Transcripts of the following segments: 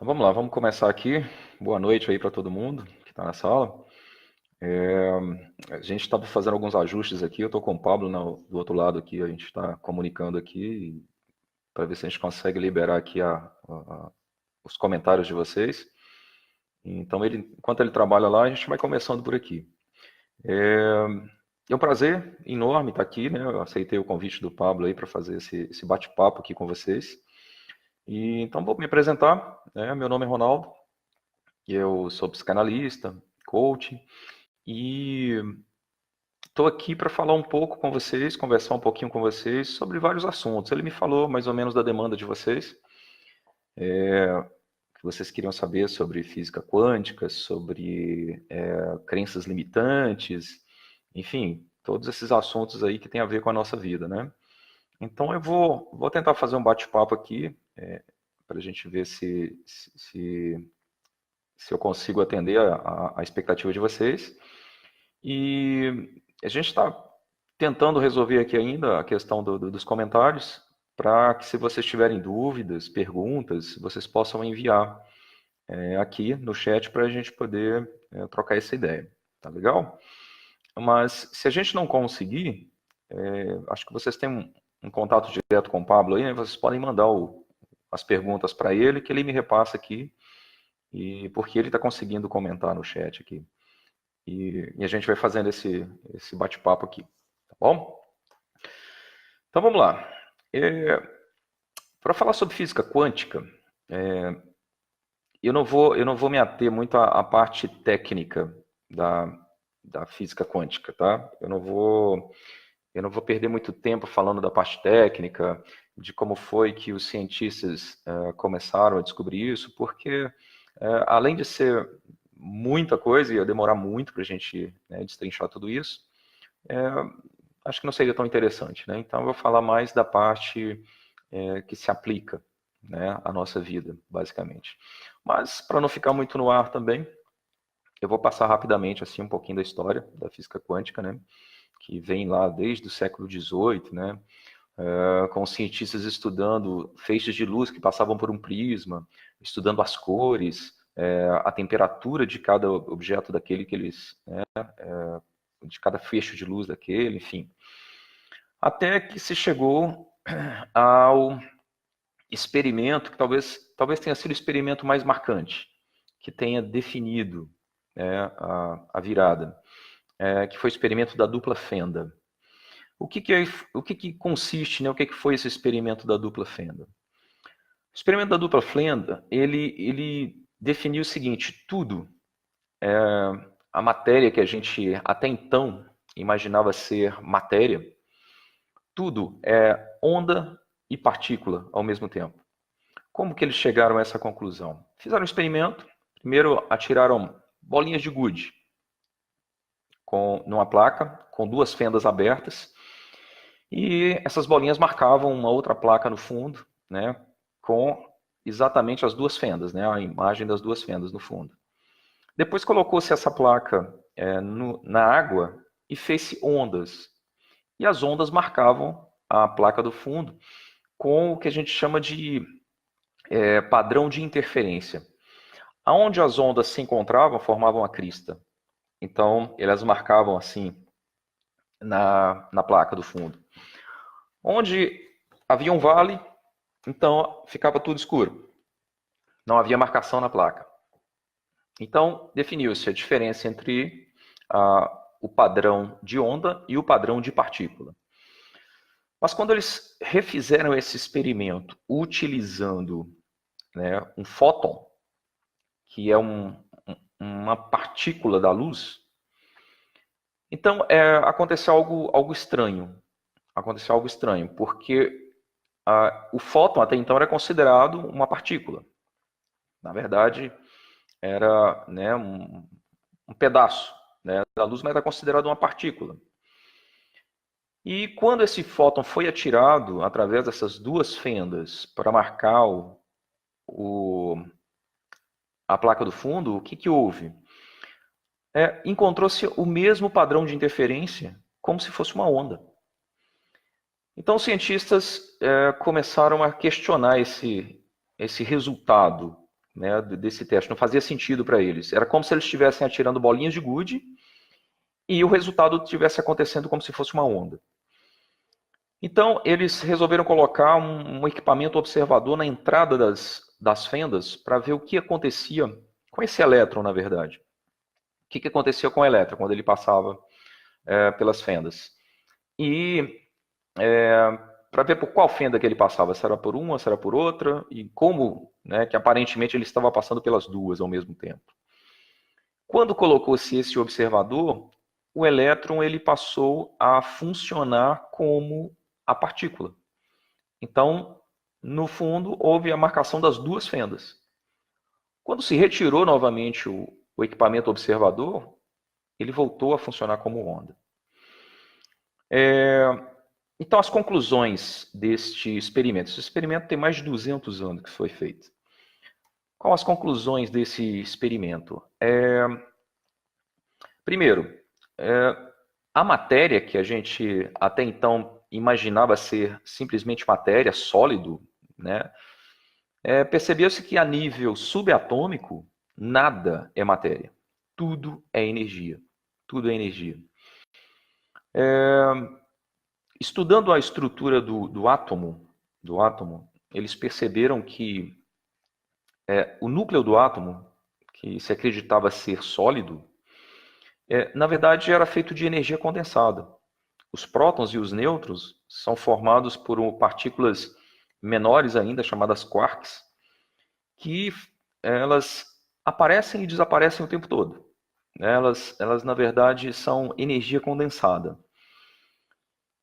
Vamos lá, vamos começar aqui. Boa noite aí para todo mundo que está na sala. É, a gente estava fazendo alguns ajustes aqui. Eu estou com o Pablo do outro lado aqui. A gente está comunicando aqui para ver se a gente consegue liberar aqui os comentários de vocês. Então, enquanto ele trabalha lá, a gente vai começando por aqui. É um prazer enorme estar aqui, né? Eu aceitei o convite do Pablo aí para fazer esse bate-papo aqui com vocês. Então, vou me apresentar, né? Meu nome é Ronaldo. Eu sou psicanalista, coach e estou aqui para falar um pouco com vocês, conversar um pouquinho com vocês sobre vários assuntos. Ele me falou mais ou menos da demanda de vocês, que vocês queriam saber sobre física quântica, sobre crenças limitantes, enfim, todos esses assuntos aí que tem a ver com a nossa vida, né? Então eu vou tentar fazer um bate-papo aqui para a gente ver se eu consigo atender a expectativa de vocês. E a gente está tentando resolver aqui ainda a questão dos comentários, para que, se vocês tiverem dúvidas, perguntas, vocês possam enviar aqui no chat para a gente poder trocar essa ideia. Tá legal? Mas se a gente não conseguir, acho que vocês têm um contato direto com o Pablo aí, né? Vocês podem mandar as perguntas para ele, que ele me repassa aqui, porque ele está conseguindo comentar no chat aqui. E a gente vai fazendo esse bate-papo aqui, tá bom? Então vamos lá. Para falar sobre física quântica, eu não vou me ater muito à parte técnica da física quântica, tá? Eu não vou perder muito tempo falando da parte técnica, de como foi que os cientistas começaram a descobrir isso, porque além de ser muita coisa, ia demorar muito para a gente destrinchar tudo isso, acho que não seria tão interessante, né? Então eu vou falar mais da parte que se aplica, né, à nossa vida, basicamente. Mas, para não ficar muito no ar também, eu vou passar rapidamente assim um pouquinho da história da física quântica, né, que vem lá desde o século XVIII, né, com os cientistas estudando feixes de luz que passavam por um prisma, estudando as cores, a temperatura de cada objeto daquele que eles, de cada feixe de luz daquele, enfim. Até que se chegou ao experimento que talvez tenha sido o experimento mais marcante, que tenha definido a virada, que foi o experimento da dupla fenda. O que consiste, né? O que foi esse experimento da dupla fenda? O experimento da dupla fenda, ele definiu o seguinte: tudo, a matéria que a gente até então imaginava ser matéria, tudo é onda e partícula ao mesmo tempo. Como que eles chegaram a essa conclusão? Fizeram um experimento. Primeiro atiraram bolinhas de gude numa placa com duas fendas abertas, e essas bolinhas marcavam uma outra placa no fundo, né, com exatamente as duas fendas, né, a imagem das duas fendas no fundo. Depois colocou-se essa placa na água e fez-se ondas. E as ondas marcavam a placa do fundo com o que a gente chama de padrão de interferência. Aonde as ondas se encontravam, formavam a crista. Então, elas marcavam assim na placa do fundo. Onde havia um vale, então ficava tudo escuro. Não havia marcação na placa. Então, definiu-se a diferença entre o padrão de onda e o padrão de partícula. Mas quando eles refizeram esse experimento utilizando um fóton, que é uma partícula da luz, então aconteceu algo estranho. Aconteceu algo estranho, porque o fóton até então era considerado uma partícula. Na verdade, era um pedaço da luz, mas era considerado uma partícula. E quando esse fóton foi atirado através dessas duas fendas para marcar a placa do fundo, o que houve? Encontrou-se o mesmo padrão de interferência, como se fosse uma onda. Então, os cientistas começaram a questionar esse resultado, né, desse teste. Não fazia sentido para eles. Era como se eles estivessem atirando bolinhas de gude e o resultado estivesse acontecendo como se fosse uma onda. Então, eles resolveram colocar um equipamento observador na entrada das fendas para ver o que acontecia com esse elétron, na verdade. O que acontecia com o elétron quando ele passava pelas fendas. E para ver por qual fenda que ele passava, se era por uma, se era por outra, e como, né, que aparentemente ele estava passando pelas duas ao mesmo tempo. Quando colocou-se esse observador, o elétron ele passou a funcionar como a partícula. Então, no fundo, houve a marcação das duas fendas. Quando se retirou novamente o equipamento observador, ele voltou a funcionar como onda. Então, as conclusões deste experimento. Esse experimento tem mais de 200 anos que foi feito. Quais as conclusões desse experimento? Primeiro, a matéria que a gente até então imaginava ser simplesmente matéria, sólido, né? Percebeu-se que a nível subatômico, nada é matéria. Tudo é energia. Tudo é energia. Estudando a estrutura do átomo, eles perceberam que o núcleo do átomo, que se acreditava ser sólido, na verdade era feito de energia condensada. Os prótons e os nêutrons são formados por partículas menores ainda, chamadas quarks, que elas aparecem e desaparecem o tempo todo. Elas na verdade, são energia condensada.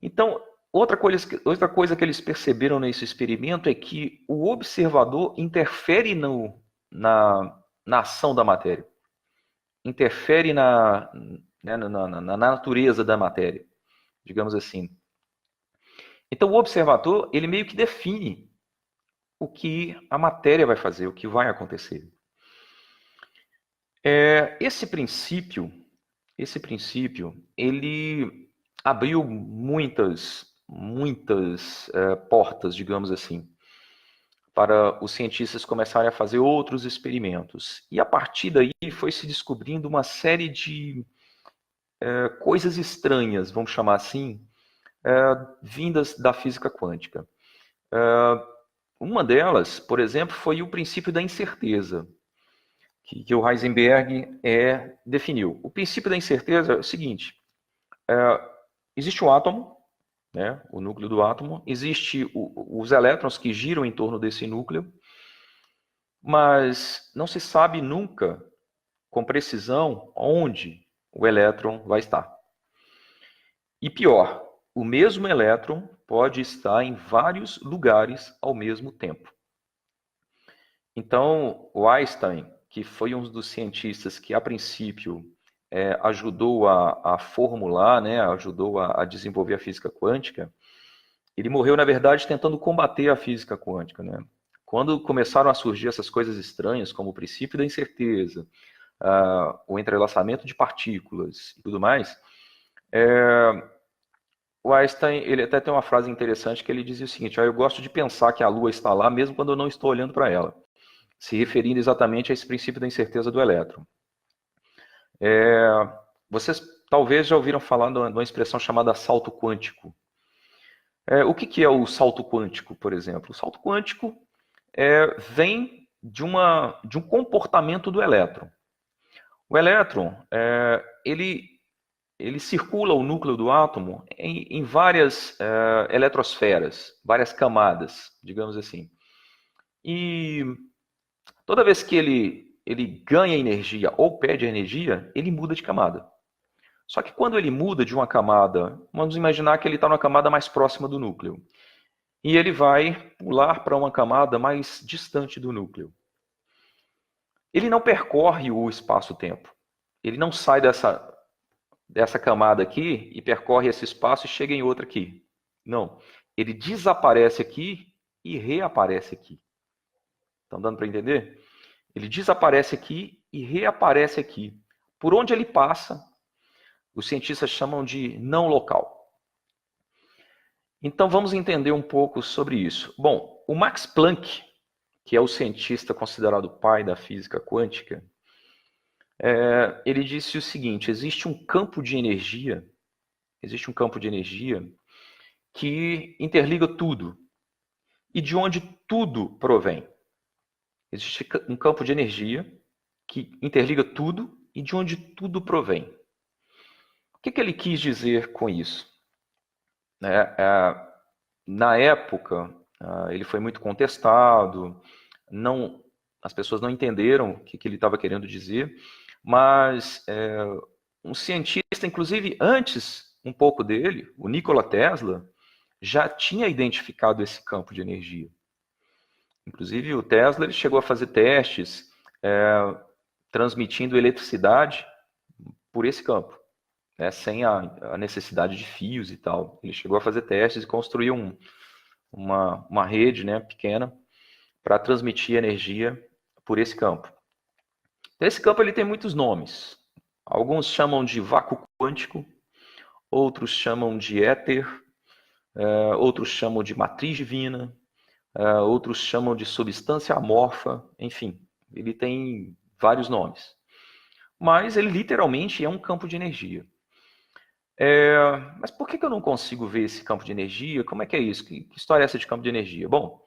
Então, outra coisa que eles perceberam nesse experimento é que o observador interfere na ação da matéria. Interfere na natureza da matéria, digamos assim. Então, o observador, ele meio que define o que a matéria vai fazer, o que vai acontecer. Esse princípio, ele abriu muitas portas, digamos assim, para os cientistas começarem a fazer outros experimentos. E a partir daí foi se descobrindo uma série de coisas estranhas, vamos chamar assim, vindas da física quântica. Uma delas, por exemplo, foi o princípio da incerteza, que o Heisenberg definiu. O princípio da incerteza é o seguinte: existe um átomo, né, o núcleo do átomo, existe os elétrons que giram em torno desse núcleo, mas não se sabe nunca, com precisão, onde o elétron vai estar. E pior, o mesmo elétron pode estar em vários lugares ao mesmo tempo. Então, o Einstein, que foi um dos cientistas que, a princípio, ajudou a formular, né, ajudou a desenvolver a física quântica, ele morreu, na verdade, tentando combater a física quântica, né? Quando começaram a surgir essas coisas estranhas, como o princípio da incerteza, o entrelaçamento de partículas e tudo mais, o Einstein, ele até tem uma frase interessante que ele dizia o seguinte: eu gosto de pensar que a Lua está lá mesmo quando eu não estou olhando para ela, se referindo exatamente a esse princípio da incerteza do elétron. Vocês talvez já ouviram falar de uma expressão chamada salto quântico. O que é o salto quântico, por exemplo? O salto quântico vem de um comportamento do elétron. O elétron, ele circula o núcleo do átomo em várias eletrosferas, várias camadas, digamos assim. E toda vez que ele ganha energia ou perde energia, ele muda de camada. Só que quando ele muda de uma camada, vamos imaginar que ele está numa camada mais próxima do núcleo. E ele vai pular para uma camada mais distante do núcleo. Ele não percorre o espaço-tempo. Ele não sai dessa camada aqui e percorre esse espaço e chega em outra aqui. Não. Ele desaparece aqui e reaparece aqui. Estão dando para entender? Ele desaparece aqui e reaparece aqui. Por onde ele passa, os cientistas chamam de não local. Então vamos entender um pouco sobre isso. Bom, o Max Planck, que é o cientista considerado o pai da física quântica, ele disse o seguinte: existe um campo de energia que interliga tudo, e de onde tudo provém. Existe um campo de energia que interliga tudo e de onde tudo provém. O que ele quis dizer com isso? Na época, ele foi muito contestado, as pessoas não entenderam o que ele estava querendo dizer, mas um cientista, inclusive antes um pouco dele, o Nikola Tesla, já tinha identificado esse campo de energia. Inclusive, o Tesla ele chegou a fazer testes transmitindo eletricidade por esse campo, sem a necessidade de fios e tal. Ele chegou a fazer testes e construiu uma rede pequena para transmitir energia por esse campo. Esse campo ele tem muitos nomes. Alguns chamam de vácuo quântico, outros chamam de éter, outros chamam de matriz divina, outros chamam de substância amorfa, enfim, ele tem vários nomes. Mas ele literalmente é um campo de energia. Mas por que eu não consigo ver esse campo de energia? Como é que é isso? Que história é essa de campo de energia? Bom,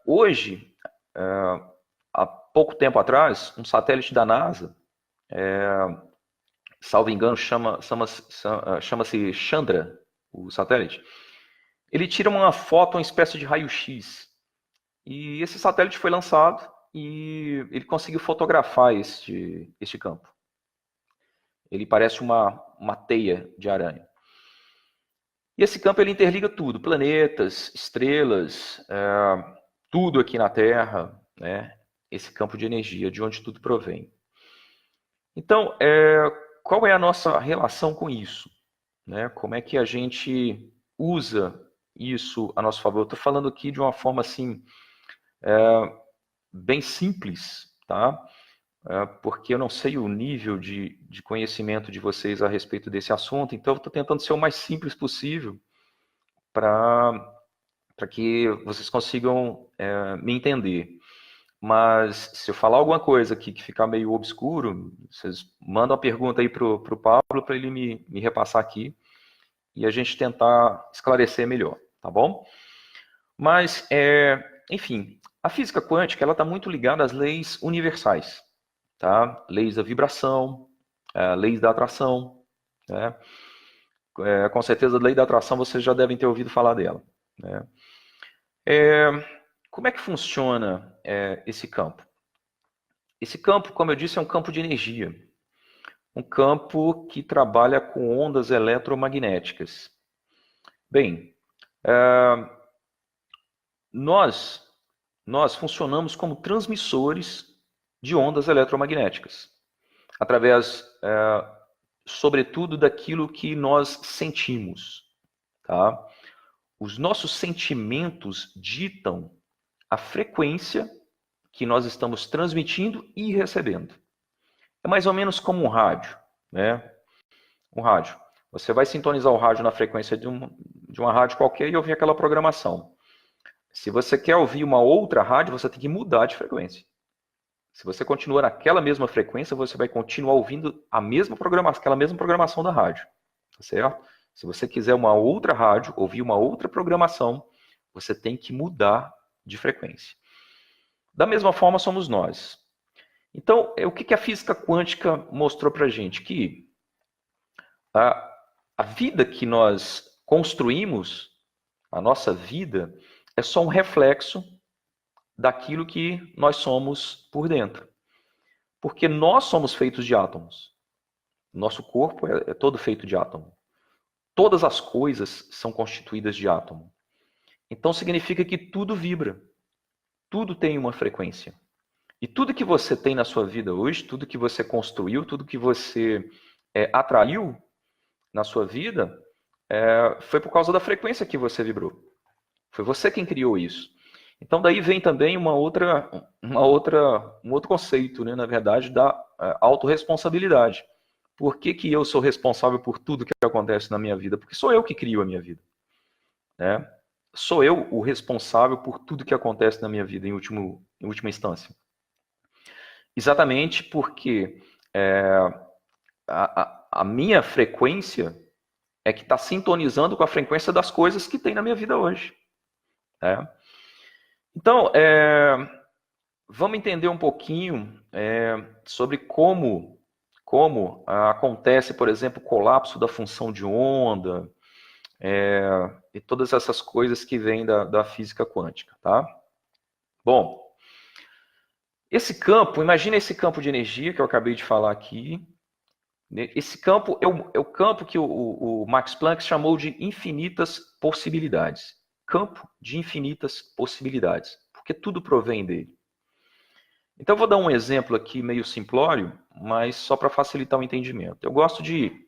hoje, há pouco tempo atrás, um satélite da NASA, salvo engano, chama-se Chandra, o satélite. Ele tira uma foto, uma espécie de raio-x. E esse satélite foi lançado e ele conseguiu fotografar este campo. Ele parece uma teia de aranha. E esse campo ele interliga tudo, planetas, estrelas, tudo aqui na Terra, esse campo de energia, de onde tudo provém. Então, qual é a nossa relação com isso? Como é que a gente usa isso a nosso favor? Eu estou falando aqui de uma forma assim, bem simples, tá? Porque eu não sei o nível de conhecimento de vocês a respeito desse assunto, então eu estou tentando ser o mais simples possível para que vocês consigam me entender. Mas se eu falar alguma coisa aqui que ficar meio obscuro, vocês mandam a pergunta aí para o Pablo para ele me repassar aqui e a gente tentar esclarecer melhor, tá bom? Mas, enfim, a física quântica ela está muito ligada às leis universais, tá? Leis da vibração, leis da atração, né? Com certeza a lei da atração vocês já devem ter ouvido falar dela, né? Como é que funciona esse campo? Esse campo, como eu disse, é um campo de energia. Um campo que trabalha com ondas eletromagnéticas. Bem, nós funcionamos como transmissores de ondas eletromagnéticas, através, sobretudo, daquilo que nós sentimos. Tá? Os nossos sentimentos ditam a frequência que nós estamos transmitindo e recebendo. É mais ou menos como um rádio, né? Um rádio. Você vai sintonizar o rádio na frequência de uma rádio qualquer e ouvir aquela programação. Se você quer ouvir uma outra rádio, você tem que mudar de frequência. Se você continua naquela mesma frequência, você vai continuar ouvindo aquela mesma programação da rádio. Tá certo? Se você quiser uma outra rádio, ouvir uma outra programação, você tem que mudar de frequência. Da mesma forma somos nós. Então, o que a física quântica mostrou para a gente? Que a vida que nós construímos, a nossa vida, é só um reflexo daquilo que nós somos por dentro. Porque nós somos feitos de átomos. Nosso corpo é todo feito de átomo. Todas as coisas são constituídas de átomo. Então significa que tudo vibra. Tudo tem uma frequência. E tudo que você tem na sua vida hoje, tudo que você construiu, tudo que você atraiu na sua vida, foi por causa da frequência que você vibrou. Foi você quem criou isso. Então daí vem também um outro conceito, né, na verdade, da autorresponsabilidade. Por que eu sou responsável por tudo que acontece na minha vida? Porque sou eu que crio a minha vida. Né? sou eu o responsável por tudo que acontece na minha vida em última instância. Exatamente porque a minha frequência é que está sintonizando com a frequência das coisas que tem na minha vida hoje. Né? Então, vamos entender um pouquinho sobre como acontece, por exemplo, o colapso da função de onda e todas essas coisas que vêm da física quântica. Tá? Bom, esse campo, imagina esse campo de energia que eu acabei de falar aqui. Esse campo é o campo que o Max Planck chamou de infinitas possibilidades. Campo de infinitas possibilidades, porque tudo provém dele. Então, eu vou dar um exemplo aqui meio simplório, mas só para facilitar o entendimento. Eu gosto de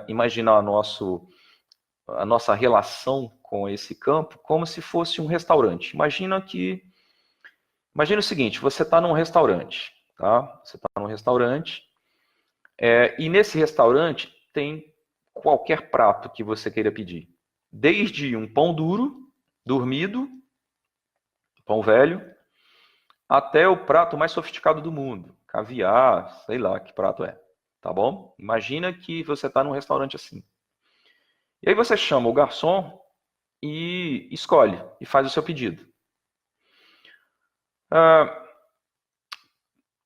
imaginar a nossa relação com esse campo como se fosse um restaurante. Imagina o seguinte, você está num restaurante, tá? Você está num restaurante e nesse restaurante tem qualquer prato que você queira pedir. Desde um pão duro, dormido, pão velho, até o prato mais sofisticado do mundo. Caviar, sei lá que prato é. Tá bom? Imagina que você está num restaurante assim. E aí você chama o garçom e escolhe, e faz o seu pedido.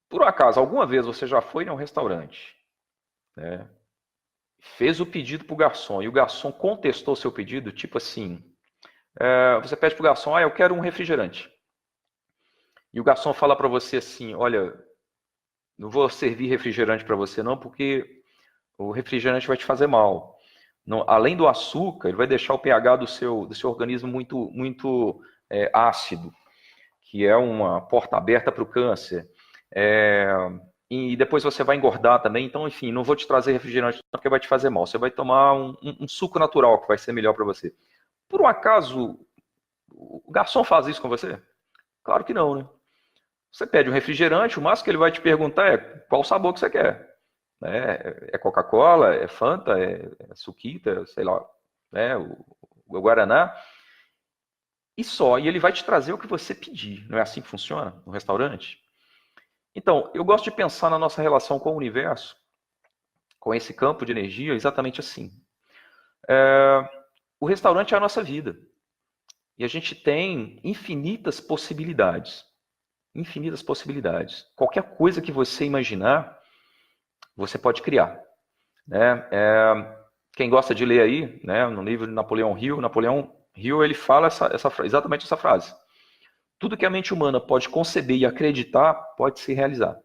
Por acaso, alguma vez você já foi a um restaurante, né? Fez o pedido para o garçom e o garçom contestou o seu pedido, tipo assim, você pede para o garçom, eu quero um refrigerante. E o garçom fala para você assim, olha, não vou servir refrigerante para você não, porque o refrigerante vai te fazer mal. Não, além do açúcar, ele vai deixar o pH do seu organismo muito ácido, que é uma porta aberta para o câncer. E depois você vai engordar também. Então, enfim, não vou te trazer refrigerante porque vai te fazer mal. Você vai tomar um suco natural que vai ser melhor para você. Por um acaso, o garçom faz isso com você? Claro que não, né? Você pede um refrigerante, o máximo que ele vai te perguntar é qual sabor que você quer. É Coca-Cola, é Fanta, é Suquita, sei lá, o Guaraná. E só, e ele vai te trazer o que você pedir. Não é assim que funciona no restaurante? Então, eu gosto de pensar na nossa relação com o universo, com esse campo de energia, exatamente assim. O restaurante é a nossa vida. E a gente tem infinitas possibilidades. Infinitas possibilidades. Qualquer coisa que você imaginar, você pode criar. Né? Quem gosta de ler aí, né, no livro de Napoleão Hill, ele fala exatamente essa frase. Tudo que a mente humana pode conceber e acreditar pode se realizar.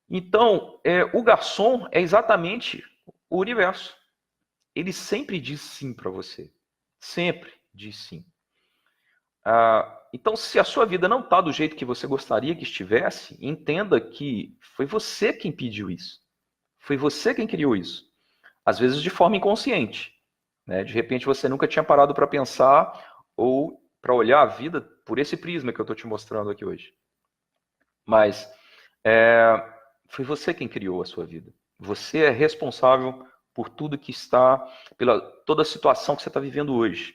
Então, o garçom é exatamente o universo. Ele sempre diz sim para você. Sempre diz sim. Então, se a sua vida não está do jeito que você gostaria que estivesse, entenda que foi você quem pediu isso. Foi você quem criou isso. Às vezes de forma inconsciente. Né? De repente você nunca tinha parado para pensar ou para olhar a vida por esse prisma que eu estou te mostrando aqui hoje. Mas foi você quem criou a sua vida. Você é responsável por tudo que está, pela toda a situação que você está vivendo hoje.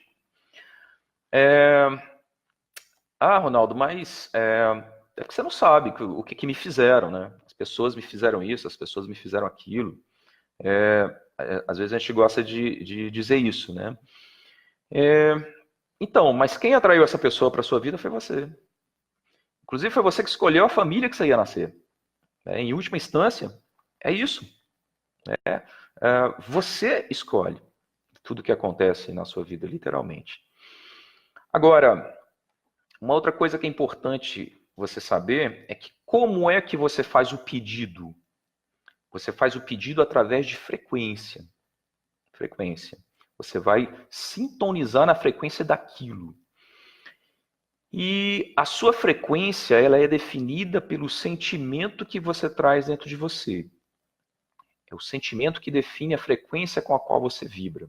Ronaldo, mas é que você não sabe o que me fizeram, né? As pessoas me fizeram isso, as pessoas me fizeram aquilo. Às vezes a gente gosta de dizer isso, né? Então, mas quem atraiu essa pessoa para a sua vida foi você. Inclusive foi você que escolheu a família que você ia nascer. Em última instância, é isso. Você escolhe tudo que acontece na sua vida, literalmente. Agora, uma outra coisa que é importante você saber é que como é que você faz o pedido? Você faz o pedido através de frequência. Frequência. Você vai sintonizar na frequência daquilo. E a sua frequência, ela é definida pelo sentimento que você traz dentro de você. É o sentimento que define a frequência com a qual você vibra.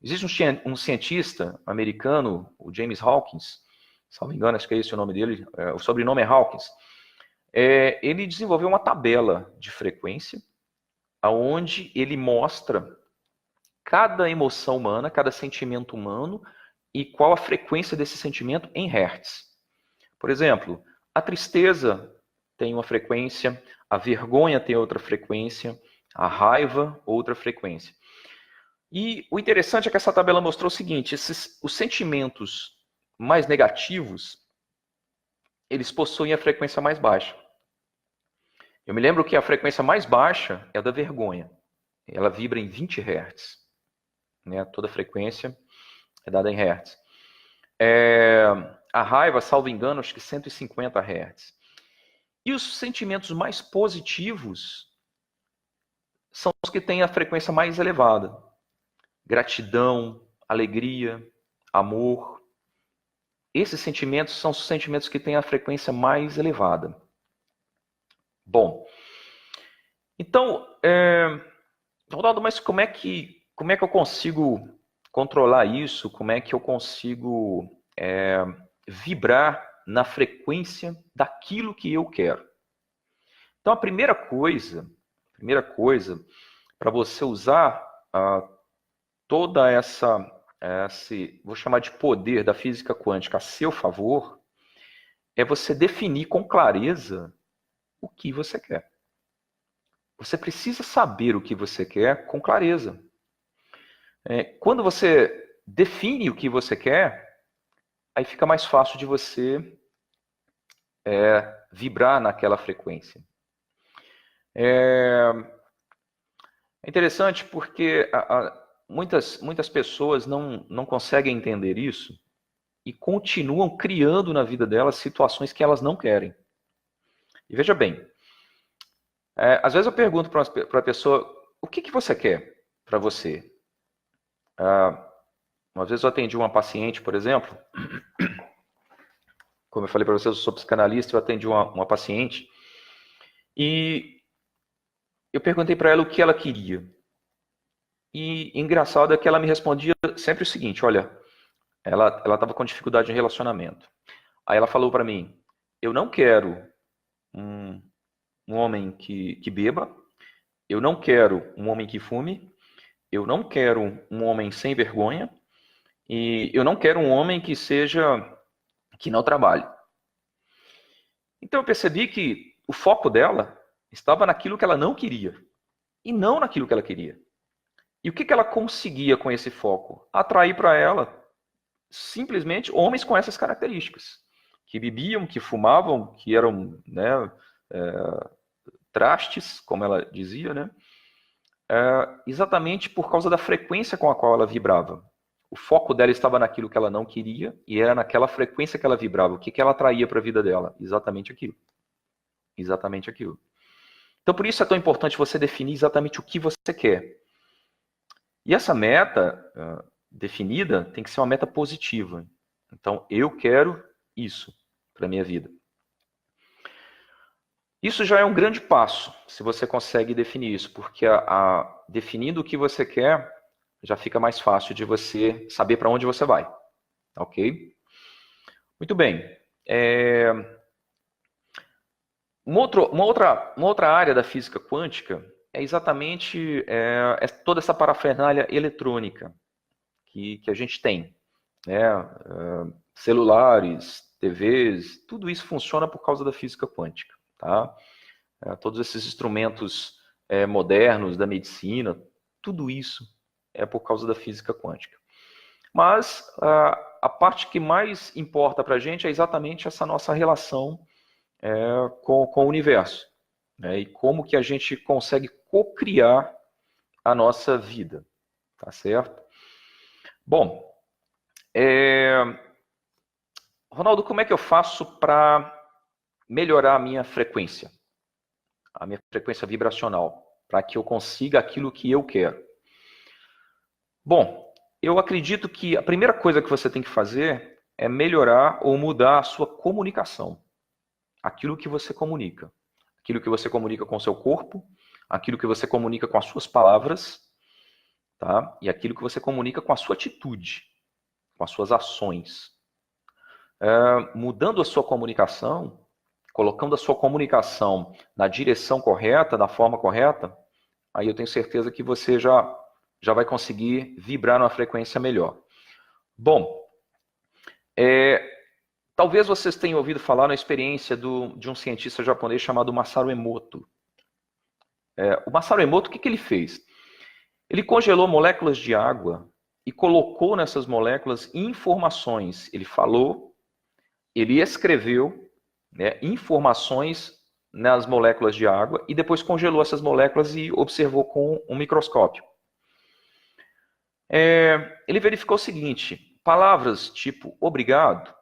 Existe um cientista americano, o James Hawkins, se não me engano, acho que é esse o nome dele, o sobrenome é Hawkins. Ele desenvolveu uma tabela de frequência, onde ele mostra cada emoção humana, cada sentimento humano e qual a frequência desse sentimento em hertz. Por exemplo, a tristeza tem uma frequência, a vergonha tem outra frequência, a raiva, outra frequência. E o interessante é que essa tabela mostrou o seguinte, os sentimentos mais negativos, eles possuem a frequência mais baixa. Eu me lembro que a frequência mais baixa é a da vergonha. Ela vibra em 20 Hz. Né? Toda frequência é dada em Hz. A raiva, salvo engano, acho que 150 Hz. E os sentimentos mais positivos são os que têm a frequência mais elevada. Gratidão, alegria, amor. Esses sentimentos são os sentimentos que têm a frequência mais elevada. Bom, então, Ronaldo, mas como é que eu consigo controlar isso? Como é que eu consigo vibrar na frequência daquilo que eu quero? Então, a primeira coisa para você usar toda esse, vou chamar de poder da física quântica a seu favor, é você definir com clareza o que você quer. Você precisa saber o que você quer com clareza. Quando você define o que você quer, aí fica mais fácil de você vibrar naquela frequência. É interessante porque muitas pessoas não conseguem entender isso e continuam criando na vida delas situações que elas não querem. E veja bem, às vezes eu pergunto para a pessoa, o que você quer para você? Uma vez eu atendi uma paciente, por exemplo, como eu falei para vocês, eu sou psicanalista, eu atendi uma paciente e eu perguntei para ela o que ela queria. E engraçado é que ela me respondia sempre o seguinte, olha, ela estava com dificuldade de relacionamento. Aí ela falou para mim, eu não quero um homem que beba, eu não quero um homem que fume, eu não quero um homem sem vergonha e eu não quero um homem que não trabalhe. Então eu percebi que o foco dela estava naquilo que ela não queria e não naquilo que ela queria. E o que ela conseguia com esse foco? Atrair para ela simplesmente homens com essas características, que bebiam, que fumavam, que eram trastes, como ela dizia, né? Exatamente por causa da frequência com a qual ela vibrava. O foco dela estava naquilo que ela não queria e era naquela frequência que ela vibrava. O que ela atraía para a vida dela? Exatamente aquilo. Exatamente aquilo. Então, por isso é tão importante você definir exatamente o que você quer. E essa meta definida tem que ser uma meta positiva. Então, eu quero isso para a minha vida. Isso já é um grande passo, se você consegue definir isso, porque definindo o que você quer, já fica mais fácil de você saber para onde você vai. Ok? Muito bem. Uma outra área da física quântica é exatamente toda essa parafernália eletrônica que a gente tem. Né? Celulares, TVs, tudo isso funciona por causa da física quântica. Tá? Todos esses instrumentos modernos da medicina, tudo isso é por causa da física quântica. Mas a parte que mais importa para a gente é exatamente essa nossa relação com o universo. Né? E como que a gente consegue co-criar a nossa vida. Tá certo? Bom, Ronaldo, como é que eu faço para melhorar a minha frequência vibracional, para que eu consiga aquilo que eu quero? Bom, eu acredito que a primeira coisa que você tem que fazer é melhorar ou mudar a sua comunicação. Aquilo que você comunica. Aquilo que você comunica com o seu corpo, aquilo que você comunica com as suas palavras, tá? E aquilo que você comunica com a sua atitude, com as suas ações. Mudando a sua comunicação, colocando a sua comunicação na direção correta, da forma correta, aí eu tenho certeza que você já já vai conseguir vibrar numa frequência melhor. Bom, talvez vocês tenham ouvido falar na experiência de um cientista japonês chamado Masaru Emoto. O Masaru Emoto, o que ele fez? Ele congelou moléculas de água e colocou nessas moléculas informações. Ele falou, ele escreveu, né, informações nas moléculas de água e depois congelou essas moléculas e observou com um microscópio. Ele verificou o seguinte: palavras tipo obrigado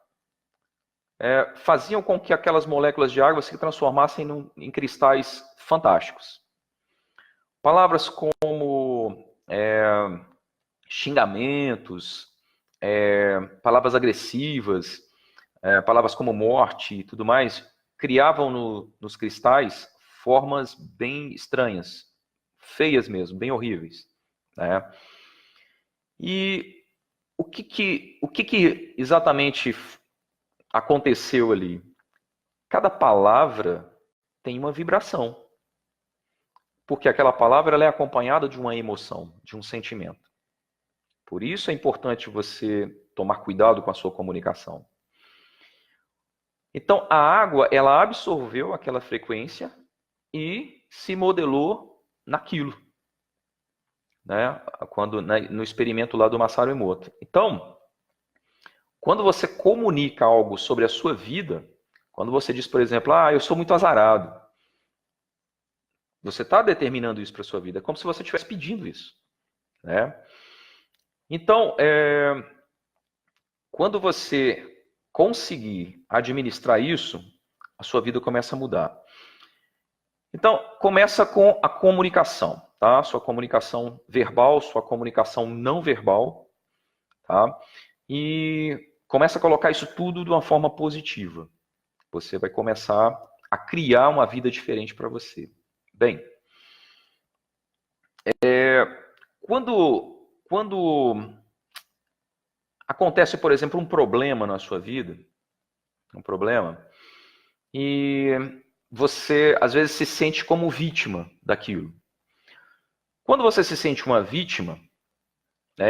faziam com que aquelas moléculas de água se transformassem em cristais fantásticos. Palavras como xingamentos, palavras agressivas, palavras como morte e tudo mais, criavam nos cristais formas bem estranhas, feias mesmo, bem horríveis, né? E o que exatamente aconteceu ali? Cada palavra tem uma vibração, porque aquela palavra ela é acompanhada de uma emoção, de um sentimento. Por isso é importante você tomar cuidado com a sua comunicação. Então, a água, ela absorveu aquela frequência e se modelou naquilo, né? No experimento lá do Masaru Emoto. Então, quando você comunica algo sobre a sua vida, quando você diz, por exemplo, eu sou muito azarado, você está determinando isso para a sua vida. É como se você estivesse pedindo isso, né? Então, quando você conseguir administrar isso, a sua vida começa a mudar. Então, começa com a comunicação, tá? Sua comunicação verbal, sua comunicação não verbal, tá? E começa a colocar isso tudo de uma forma positiva. Você vai começar a criar uma vida diferente para você. Bem, quando acontece, por exemplo, um problema na sua vida, e você, às vezes, se sente como vítima daquilo. Quando você se sente uma vítima,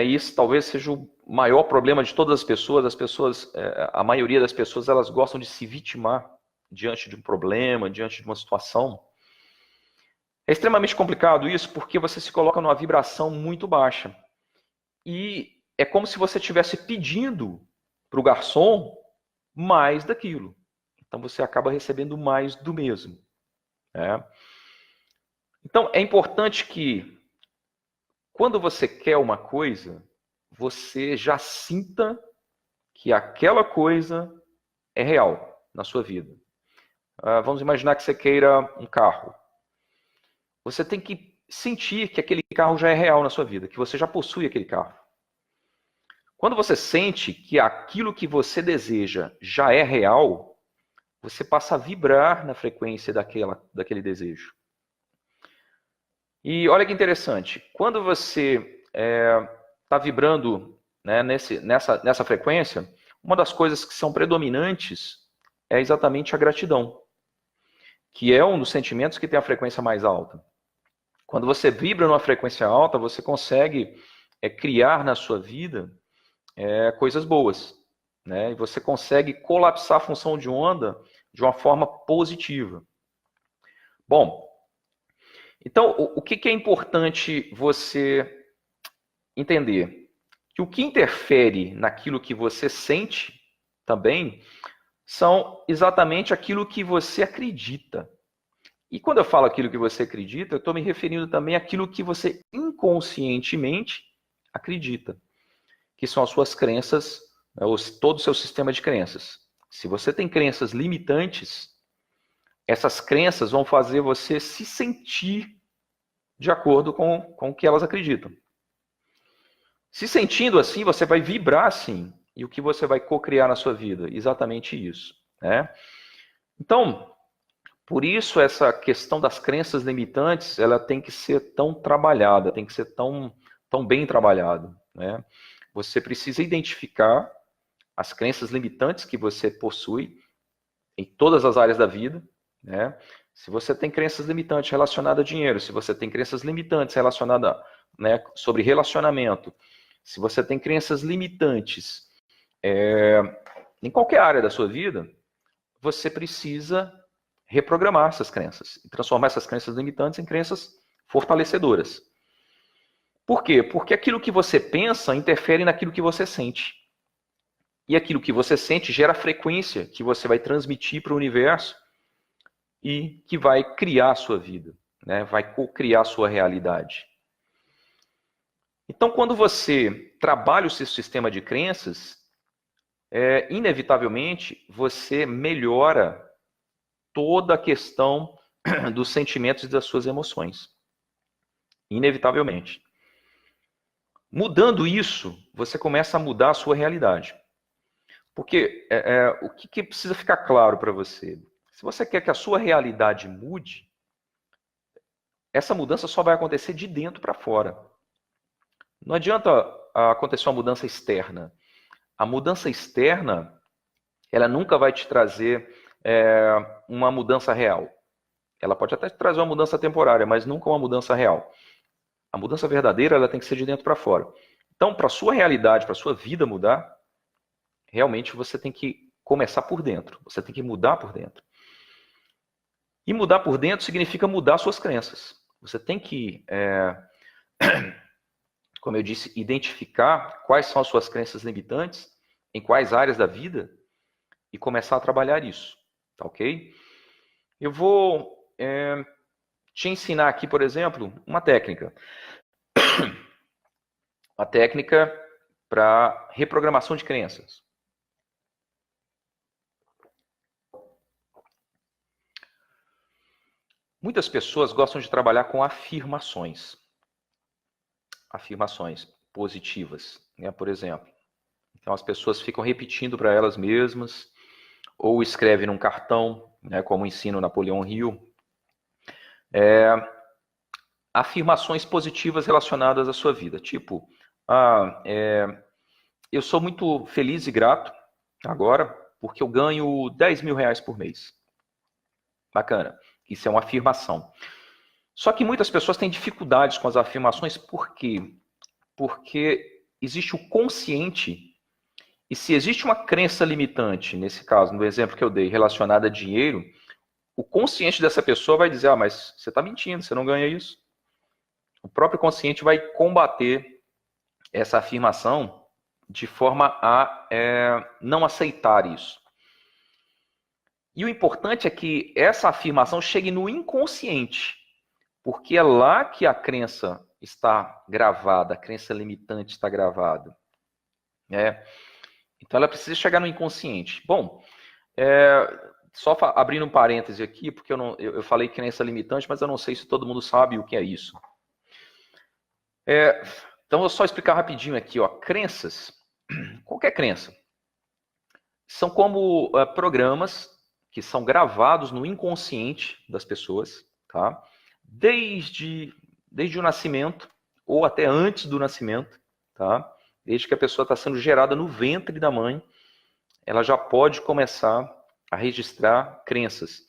isso talvez seja o maior problema de todas as pessoas, a maioria das pessoas, elas gostam de se vitimar diante de um problema, diante de uma situação. É extremamente complicado isso porque você se coloca numa vibração muito baixa. E é como se você estivesse pedindo para o garçom mais daquilo. Então você acaba recebendo mais do mesmo. Então é importante que quando você quer uma coisa, você já sinta que aquela coisa é real na sua vida. Vamos imaginar que você queira um carro. Você tem que sentir que aquele carro já é real na sua vida, que você já possui aquele carro. Quando você sente que aquilo que você deseja já é real, você passa a vibrar na frequência daquele desejo. E olha que interessante, quando você está vibrando, né, nessa frequência, uma das coisas que são predominantes é exatamente a gratidão, que é um dos sentimentos que tem a frequência mais alta. Quando você vibra numa frequência alta, você consegue criar na sua vida coisas boas, né? E você consegue colapsar a função de onda de uma forma positiva. Bom, então o que é importante você entender? Que o que interfere naquilo que você sente também são exatamente aquilo que você acredita. E quando eu falo aquilo que você acredita, eu estou me referindo também àquilo que você inconscientemente acredita, que são as suas crenças, todo o seu sistema de crenças. Se você tem crenças limitantes, essas crenças vão fazer você se sentir de acordo com o que elas acreditam. Se sentindo assim, você vai vibrar assim. E o que você vai co-criar na sua vida? Exatamente isso, né? Então, por isso essa questão das crenças limitantes, ela tem que ser tão trabalhada, tem que ser tão bem trabalhada, né? Você precisa identificar as crenças limitantes que você possui em todas as áreas da vida, né? Se você tem crenças limitantes relacionadas a dinheiro, se você tem crenças limitantes relacionadas, né, sobre relacionamento, se você tem crenças limitantes em qualquer área da sua vida, você precisa reprogramar essas crenças e transformar essas crenças limitantes em crenças fortalecedoras. Por quê? Porque aquilo que você pensa interfere naquilo que você sente. E aquilo que você sente gera frequência que você vai transmitir para o universo e que vai criar a sua vida, né? Vai co-criar a sua realidade. Então, quando você trabalha o seu sistema de crenças, inevitavelmente você melhora toda a questão dos sentimentos e das suas emoções. Inevitavelmente. Mudando isso, você começa a mudar a sua realidade. Porque o que precisa ficar claro para você? Se você quer que a sua realidade mude, essa mudança só vai acontecer de dentro para fora. Não adianta acontecer uma mudança externa. A mudança externa, ela nunca vai te trazer uma mudança real. Ela pode até te trazer uma mudança temporária, mas nunca uma mudança real. A mudança verdadeira, ela tem que ser de dentro para fora. Então, para a sua realidade, para a sua vida mudar, realmente você tem que começar por dentro. Você tem que mudar por dentro. E mudar por dentro significa mudar suas crenças. Você tem que, como eu disse, identificar quais são as suas crenças limitantes, em quais áreas da vida, e começar a trabalhar isso. Tá ok? Eu vou te ensinar aqui, por exemplo, uma técnica. Uma técnica para reprogramação de crenças. Muitas pessoas gostam de trabalhar com afirmações. Afirmações positivas, né? Por exemplo. Então as pessoas ficam repetindo para elas mesmas, ou escrevem num cartão, né, como ensina o Napoleão Hill, afirmações positivas relacionadas à sua vida. Tipo, eu sou muito feliz e grato agora porque eu ganho 10 mil reais por mês. Bacana. Isso é uma afirmação. Só que muitas pessoas têm dificuldades com as afirmações. Por quê? Porque existe o consciente. E se existe uma crença limitante, nesse caso, no exemplo que eu dei, relacionada a dinheiro, o consciente dessa pessoa vai dizer, mas você está mentindo, você não ganha isso. O próprio consciente vai combater essa afirmação de forma a não aceitar isso. E o importante é que essa afirmação chegue no inconsciente, porque é lá que a crença está gravada, a crença limitante está gravada. Então ela precisa chegar no inconsciente. Bom, só abrindo um parêntese aqui, porque eu falei crença limitante, mas eu não sei se todo mundo sabe o que é isso. Então vou só explicar rapidinho aqui. Crenças, qualquer crença, são como programas que são gravados no inconsciente das pessoas, tá? Desde o nascimento, ou até antes do nascimento, tá? Desde que a pessoa está sendo gerada no ventre da mãe, ela já pode começar a registrar crenças.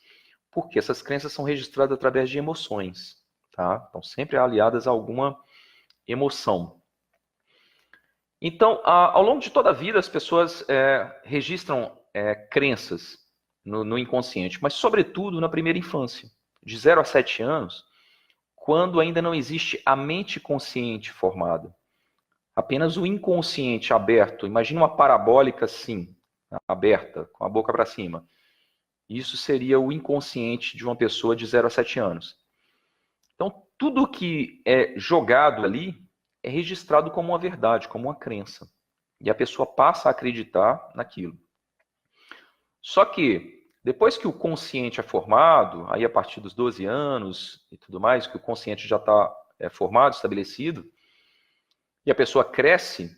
Porque essas crenças são registradas através de emoções, tá? Estão sempre aliadas a alguma emoção. Então, ao longo de toda a vida, as pessoas registram crenças no inconsciente, mas sobretudo na primeira infância, de 0 a 7 anos, quando ainda não existe a mente consciente formada. Apenas o inconsciente aberto. Imagina uma parabólica assim, aberta, com a boca para cima. Isso seria o inconsciente de uma pessoa de 0 a 7 anos. Então, tudo que é jogado ali é registrado como uma verdade, como uma crença. E a pessoa passa a acreditar naquilo. Só que, depois que o consciente é formado, aí a partir dos 12 anos e tudo mais, que o consciente já está formado, estabelecido, e a pessoa cresce,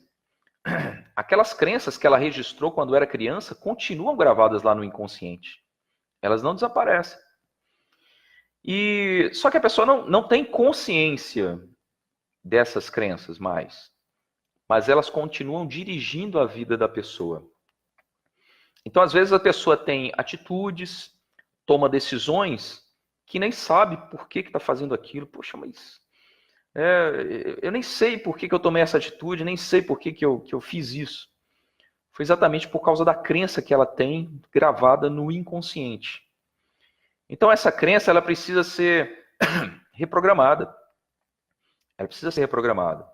aquelas crenças que ela registrou quando era criança continuam gravadas lá no inconsciente. Elas não desaparecem. Só que a pessoa não tem consciência dessas crenças mais. Mas elas continuam dirigindo a vida da pessoa. Então, às vezes, a pessoa tem atitudes, toma decisões que nem sabe por que está fazendo aquilo. Poxa, mas eu nem sei por que eu tomei essa atitude, nem sei por que eu fiz isso. Foi exatamente por causa da crença que ela tem gravada no inconsciente. Então essa crença ela precisa ser reprogramada. Ela precisa ser reprogramada.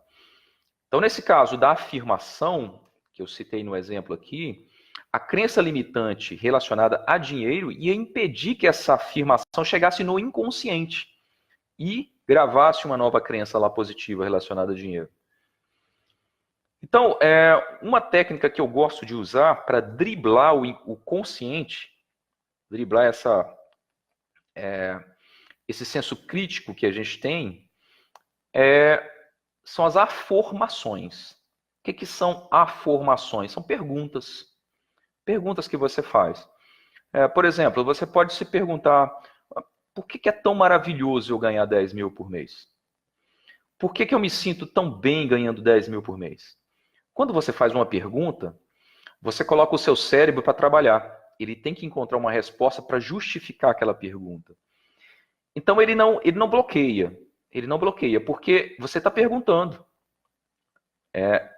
Então nesse caso da afirmação, que eu citei no exemplo aqui, a crença limitante relacionada a dinheiro ia impedir que essa afirmação chegasse no inconsciente e gravasse uma nova crença lá positiva relacionada a dinheiro. Então, uma técnica que eu gosto de usar para driblar o consciente, driblar esse senso crítico que a gente tem, são as afirmações. O que são afirmações? São perguntas. Perguntas que você faz. Por exemplo, você pode se perguntar, por que é tão maravilhoso eu ganhar 10 mil por mês? Por que eu me sinto tão bem ganhando 10 mil por mês? Quando você faz uma pergunta, você coloca o seu cérebro para trabalhar. Ele tem que encontrar uma resposta para justificar aquela pergunta. Então ele não bloqueia. Ele não bloqueia, porque você está perguntando.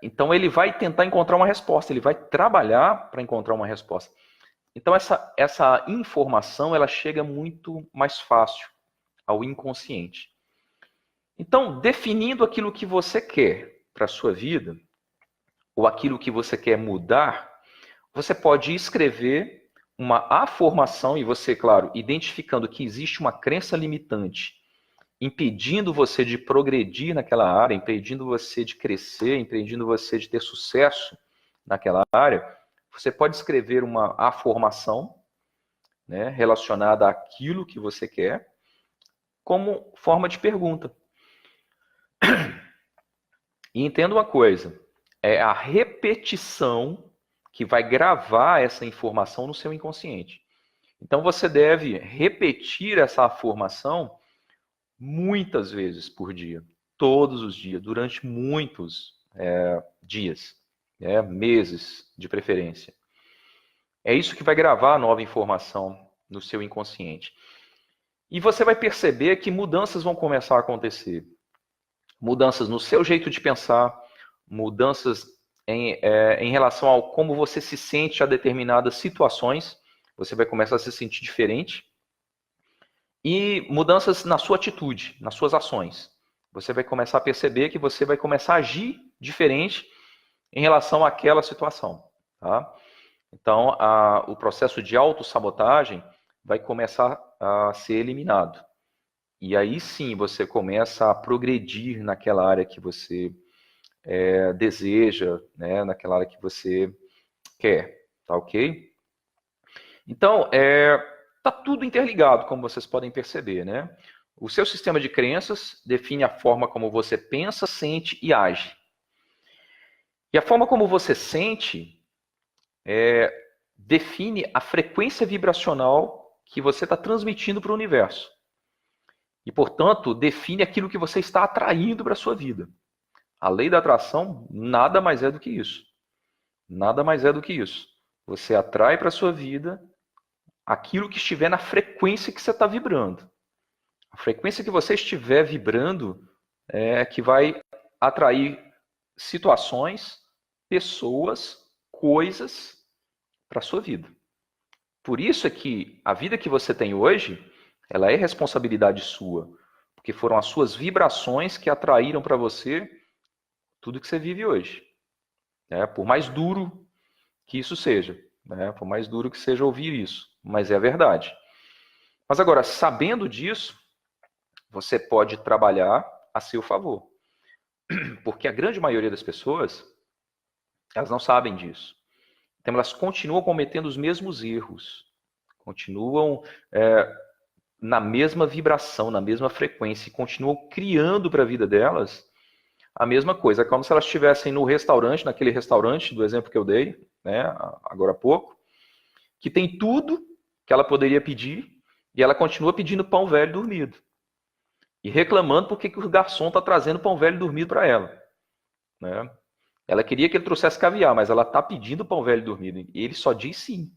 Então ele vai tentar encontrar uma resposta, ele vai trabalhar para encontrar uma resposta. Então essa informação ela chega muito mais fácil ao inconsciente. Então, definindo aquilo que você quer para a sua vida, ou aquilo que você quer mudar, você pode escrever uma afirmação e você, claro, identificando que existe uma crença limitante impedindo você de progredir naquela área, impedindo você de crescer, impedindo você de ter sucesso naquela área, você pode escrever uma afirmação, né, relacionada àquilo que você quer, como forma de pergunta. E entenda uma coisa, é a repetição que vai gravar essa informação no seu inconsciente. Então você deve repetir essa afirmação muitas vezes por dia, todos os dias, durante muitos dias, meses de preferência. É isso que vai gravar a nova informação no seu inconsciente. E você vai perceber que mudanças vão começar a acontecer. Mudanças no seu jeito de pensar, mudanças em relação ao como você se sente a determinadas situações, você vai começar a se sentir diferente. E mudanças na sua atitude, nas suas ações. Você vai começar a perceber que você vai começar a agir diferente em relação àquela situação. Tá? Então, o processo de autossabotagem vai começar a ser eliminado. E aí sim você começa a progredir naquela área que você deseja, né? Naquela área que você quer. Tá ok? Então, está tudo interligado, como vocês podem perceber, né? O seu sistema de crenças define a forma como você pensa, sente e age. E a forma como você sente define a frequência vibracional que você está transmitindo para o universo. E, portanto, define aquilo que você está atraindo para a sua vida. A lei da atração nada mais é do que isso. Nada mais é do que isso. Você atrai para a sua vida aquilo que estiver na frequência que você está vibrando. A frequência que você estiver vibrando é que vai atrair situações, pessoas, coisas para a sua vida. Por isso é que a vida que você tem hoje, ela é responsabilidade sua, porque foram as suas vibrações que atraíram para você tudo que você vive hoje. Por mais duro que isso seja, por mais duro que seja ouvir isso, mas é a verdade. Mas agora, sabendo disso, você pode trabalhar a seu favor. Porque a grande maioria das pessoas, elas não sabem disso. Então, elas continuam cometendo os mesmos erros. Continuam na mesma vibração, na mesma frequência. E continuam criando para a vida delas a mesma coisa. É como se elas estivessem no restaurante, naquele restaurante, do exemplo que eu dei, agora há pouco, que tem tudo que ela poderia pedir, e ela continua pedindo pão velho dormido. E reclamando porque que o garçom está trazendo pão velho dormido para ela. Ela queria que ele trouxesse caviar, mas ela está pedindo pão velho dormido. E ele só diz sim.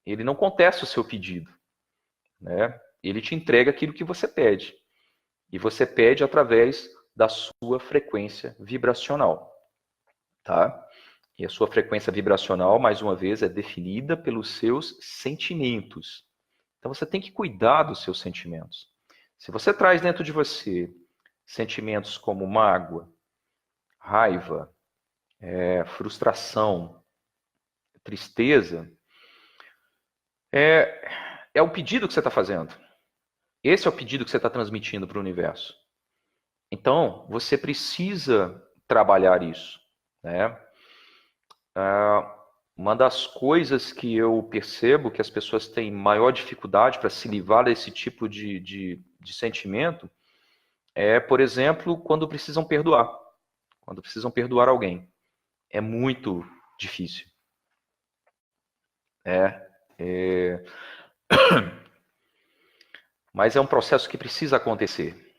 Ele não contesta o seu pedido. Ele te entrega aquilo que você pede. E você pede através da sua frequência vibracional. Tá? E a sua frequência vibracional, mais uma vez, é definida pelos seus sentimentos. Então você tem que cuidar dos seus sentimentos. Se você traz dentro de você sentimentos como mágoa, raiva, frustração, tristeza, é o pedido que você está fazendo. Esse é o pedido que você está transmitindo para o universo. Então, você precisa trabalhar isso, né? Uma das coisas que eu percebo que as pessoas têm maior dificuldade para se livrar desse tipo de sentimento é, por exemplo, quando precisam perdoar. Quando precisam perdoar alguém. É muito difícil. Mas é um processo que precisa acontecer.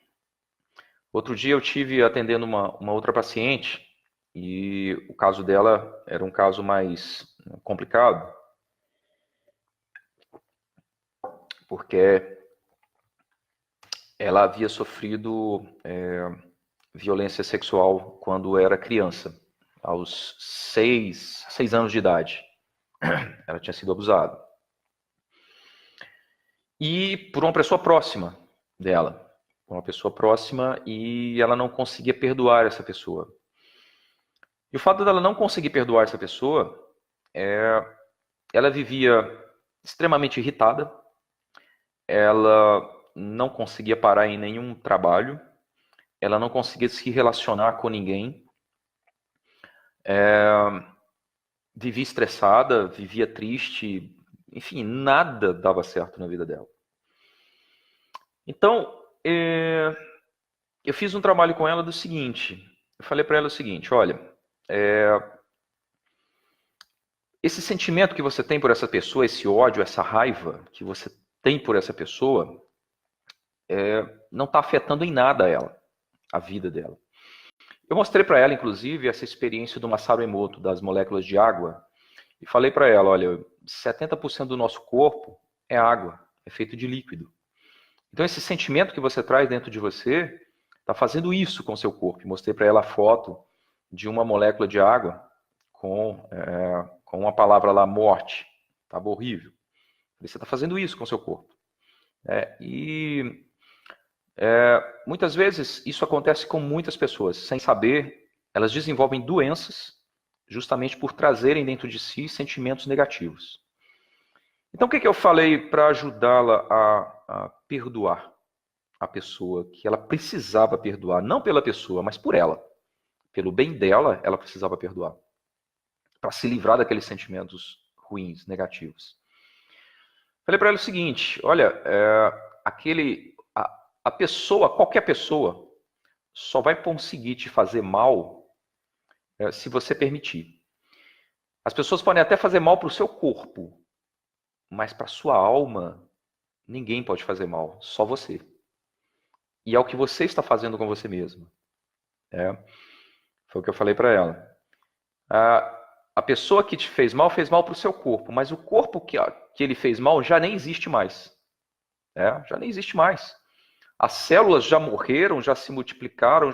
Outro dia eu tive atendendo uma outra paciente e o caso dela era um caso mais complicado, porque ela havia sofrido violência sexual quando era criança, aos 6 anos de idade. Ela tinha sido abusada. E por uma pessoa próxima dela. Por uma pessoa próxima, e ela não conseguia perdoar essa pessoa. E o fato dela não conseguir perdoar essa pessoa, ela vivia extremamente irritada, ela não conseguia parar em nenhum trabalho, ela não conseguia se relacionar com ninguém, vivia estressada, vivia triste, enfim, nada dava certo na vida dela. Então, eu fiz um trabalho com ela do seguinte, eu falei para ela o seguinte, olha, esse sentimento que você tem por essa pessoa, esse ódio, essa raiva que você tem por essa pessoa, não está afetando em nada ela, a vida dela. Eu mostrei para ela, inclusive, essa experiência do Masaru Emoto, das moléculas de água, e falei para ela, olha, 70% do nosso corpo é água, é feito de líquido. Então esse sentimento que você traz dentro de você está fazendo isso com o seu corpo. E mostrei para ela a foto de uma molécula de água com uma palavra lá, morte. Estava horrível. Você está fazendo isso com o seu corpo. Muitas vezes isso acontece com muitas pessoas. Sem saber, elas desenvolvem doenças justamente por trazerem dentro de si sentimentos negativos. Então o que eu falei para ajudá-la a perdoar a pessoa que ela precisava perdoar? Não pela pessoa, mas por ela. Pelo bem dela, ela precisava perdoar. Para se livrar daqueles sentimentos ruins, negativos. Falei para ela o seguinte, olha, a pessoa, qualquer pessoa, só vai conseguir te fazer mal se você permitir. As pessoas podem até fazer mal para o seu corpo, mas para a sua alma, ninguém pode fazer mal, só você. E é o que você está fazendo com você mesmo. Foi o que eu falei para ela. A pessoa que te fez mal para o seu corpo, mas o corpo que ele fez mal já nem existe mais. Já nem existe mais. As células já morreram, já se multiplicaram,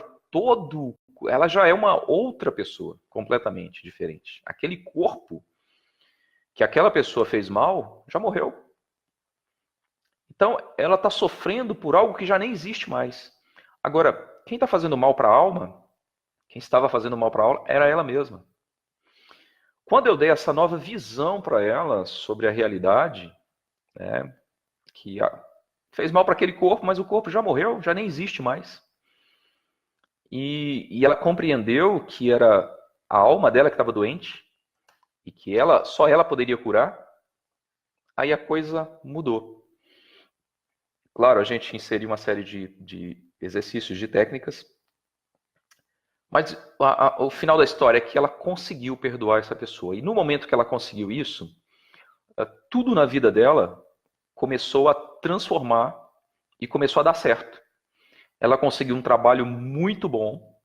ela já é uma outra pessoa, completamente diferente. Aquele corpo que aquela pessoa fez mal, já morreu. Então, ela está sofrendo por algo que já nem existe mais. Agora, quem está fazendo mal para a alma, quem estava fazendo mal para a alma, era ela mesma. Quando eu dei essa nova visão para ela sobre a realidade, que fez mal para aquele corpo, mas o corpo já morreu, já nem existe mais. E ela compreendeu que era a alma dela que estava doente e que só ela poderia curar. Aí a coisa mudou. Claro, a gente inseriu uma série de exercícios, de técnicas, mas o final da história é que ela conseguiu perdoar essa pessoa. E no momento que ela conseguiu isso, tudo na vida dela começou a transformar e começou a dar certo. Ela conseguiu um trabalho muito bom,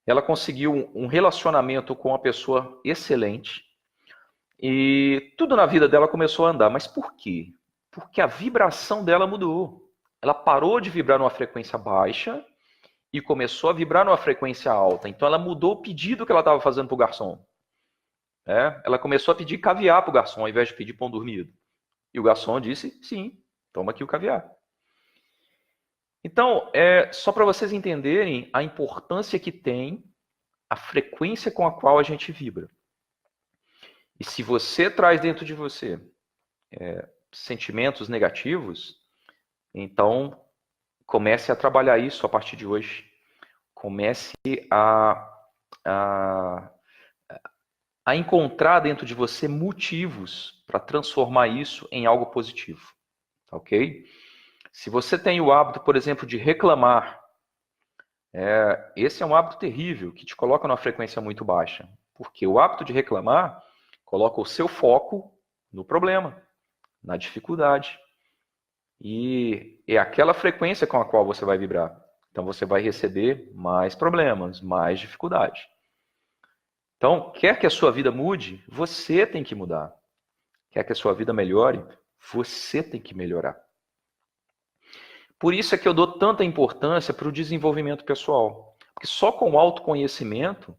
ela conseguiu um relacionamento com uma pessoa excelente, e tudo na vida dela começou a andar. Mas por quê? Porque a vibração dela mudou. Ela parou de vibrar numa frequência baixa e começou a vibrar numa frequência alta. Então ela mudou o pedido que ela estava fazendo para o garçom. Ela começou a pedir caviar para o garçom, ao invés de pedir pão dormido. E o garçom disse, sim, toma aqui o caviar. Então, só para vocês entenderem a importância que tem a frequência com a qual a gente vibra. E se você traz dentro de você sentimentos negativos, então comece a trabalhar isso a partir de hoje. Comece a encontrar dentro de você motivos para transformar isso em algo positivo. Ok? Se você tem o hábito, por exemplo, de reclamar, esse é um hábito terrível que te coloca numa frequência muito baixa. Porque o hábito de reclamar coloca o seu foco no problema, na dificuldade. E é aquela frequência com a qual você vai vibrar. Então você vai receber mais problemas, mais dificuldade. Então, quer que a sua vida mude, você tem que mudar. Quer que a sua vida melhore, você tem que melhorar. Por isso é que eu dou tanta importância para o desenvolvimento pessoal. Porque só com o autoconhecimento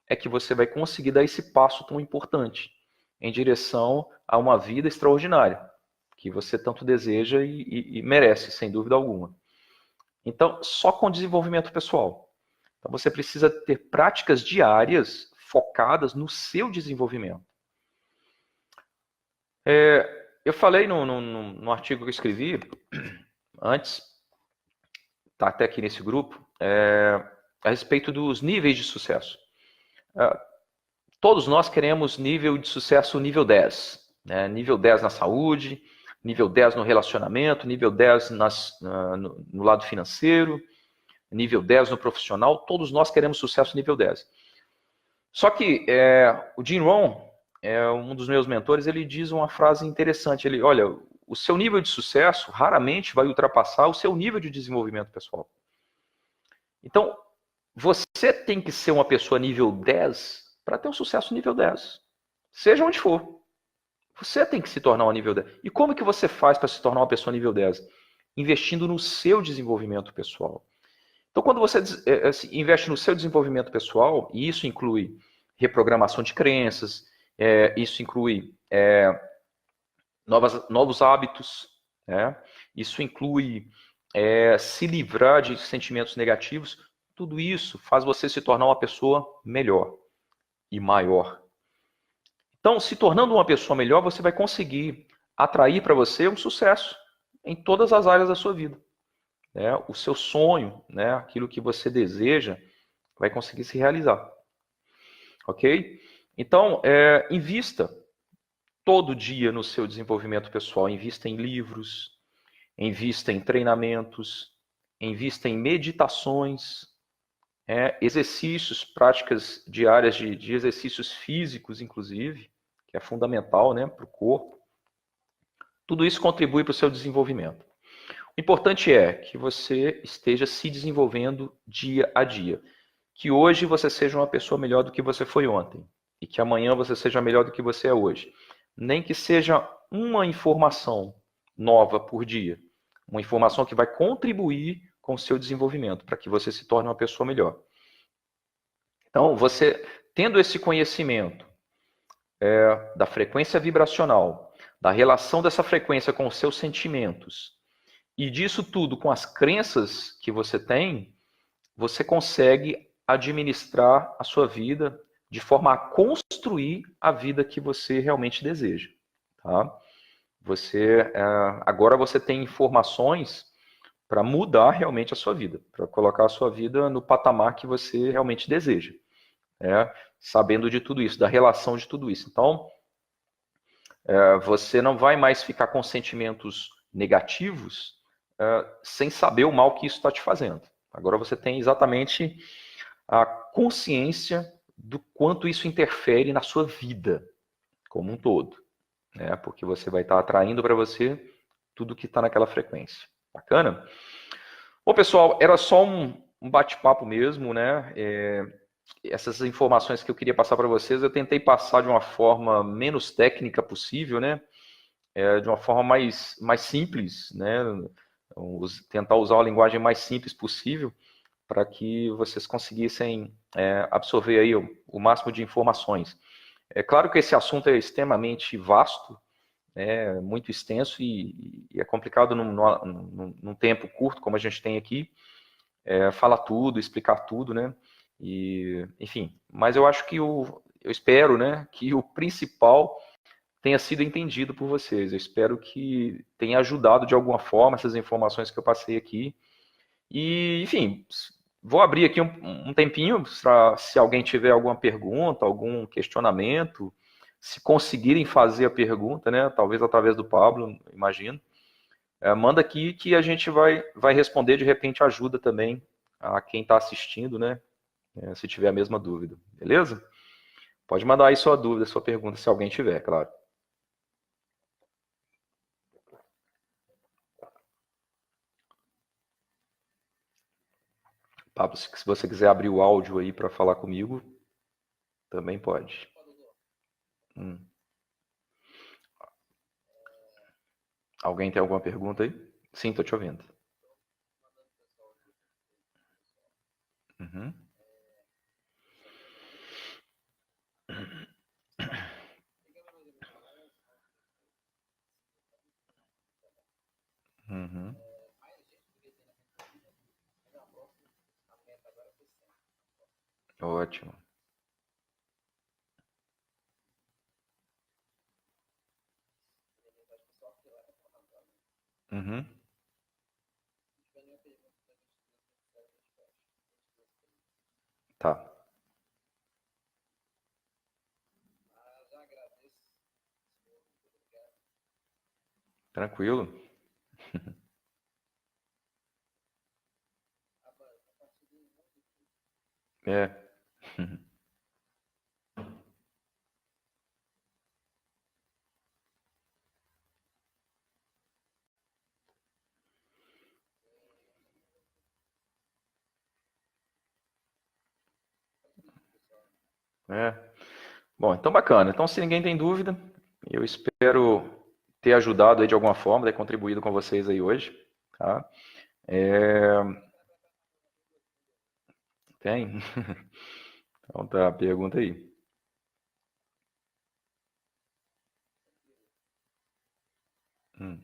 é que você vai conseguir dar esse passo tão importante em direção a uma vida extraordinária, que você tanto deseja e merece, sem dúvida alguma. Então, só com desenvolvimento pessoal. Então, você precisa ter práticas diárias focadas no seu desenvolvimento. Eu falei no artigo que eu escrevi antes, está até aqui nesse grupo, a respeito dos níveis de sucesso. Todos nós queremos nível de sucesso nível 10. Né? Nível 10 na saúde, nível 10 no relacionamento, nível 10 no lado financeiro, nível 10 no profissional. Todos nós queremos sucesso nível 10. Só que o Jim Rohn, um dos meus mentores, ele diz uma frase interessante. Ele, olha, o seu nível de sucesso raramente vai ultrapassar o seu nível de desenvolvimento pessoal. Então, você tem que ser uma pessoa nível 10 para ter um sucesso nível 10. Seja onde for. Você tem que se tornar um nível 10. E como que você faz para se tornar uma pessoa nível 10? Investindo no seu desenvolvimento pessoal. Então, quando você investe no seu desenvolvimento pessoal, e isso inclui reprogramação de crenças, isso inclui novos hábitos, né? Isso inclui se livrar de sentimentos negativos, tudo isso faz você se tornar uma pessoa melhor e maior. Então, se tornando uma pessoa melhor, você vai conseguir atrair para você um sucesso em todas as áreas da sua vida. O seu sonho, aquilo que você deseja, vai conseguir se realizar. Ok? Então, invista todo dia no seu desenvolvimento pessoal. Invista em livros, invista em treinamentos, invista em meditações, exercícios, práticas diárias de exercícios físicos, inclusive, que é fundamental para o corpo. Tudo isso contribui para o seu desenvolvimento. O importante é que você esteja se desenvolvendo dia a dia. Que hoje você seja uma pessoa melhor do que você foi ontem. E que amanhã você seja melhor do que você é hoje. Nem que seja uma informação nova por dia. Uma informação que vai contribuir com o seu desenvolvimento, para que você se torne uma pessoa melhor. Então, você tendo esse conhecimento da frequência vibracional, da relação dessa frequência com os seus sentimentos, e disso tudo com as crenças que você tem, você consegue administrar a sua vida de forma a construir a vida que você realmente deseja. Tá? Agora você tem informações para mudar realmente a sua vida, para colocar a sua vida no patamar que você realmente deseja. Sabendo de tudo isso, da relação de tudo isso. Então, você não vai mais ficar com sentimentos negativos sem saber o mal que isso está te fazendo. Agora você tem exatamente a consciência do quanto isso interfere na sua vida como um todo. Porque você vai estar atraindo para você tudo que está naquela frequência. Bacana? Bom, pessoal, era só um bate-papo mesmo, né? Essas informações que eu queria passar para vocês, eu tentei passar de uma forma menos técnica possível, né? de uma forma mais simples, né? Tentar usar a linguagem mais simples possível para que vocês conseguissem absorver aí o máximo de informações. É claro que esse assunto é extremamente vasto, muito extenso e é complicado num tempo curto, como a gente tem aqui, falar tudo, explicar tudo, né? E, enfim, mas eu acho que eu espero, né, que o principal tenha sido entendido por vocês. Eu espero que tenha ajudado de alguma forma essas informações que eu passei aqui. E, enfim, vou abrir aqui um tempinho para se alguém tiver alguma pergunta, algum questionamento, se conseguirem fazer a pergunta, né? Talvez através do Pablo, imagino. Manda aqui que a gente vai responder, de repente ajuda também a quem está assistindo, né? Se tiver a mesma dúvida, beleza? Pode mandar aí sua dúvida, sua pergunta, se alguém tiver, claro. Pablo, se você quiser abrir o áudio aí para falar comigo, também pode. Alguém tem alguma pergunta aí? Sim, estou te ouvindo. Uhum. Uhum. Ótimo. Uhum. Tá. Tranquilo. É. É. Bom, então bacana. Então, se ninguém tem dúvida, eu espero ter ajudado aí de alguma forma, ter contribuído com vocês aí hoje. Tá? Tem? Então tá, pergunta aí. Hum.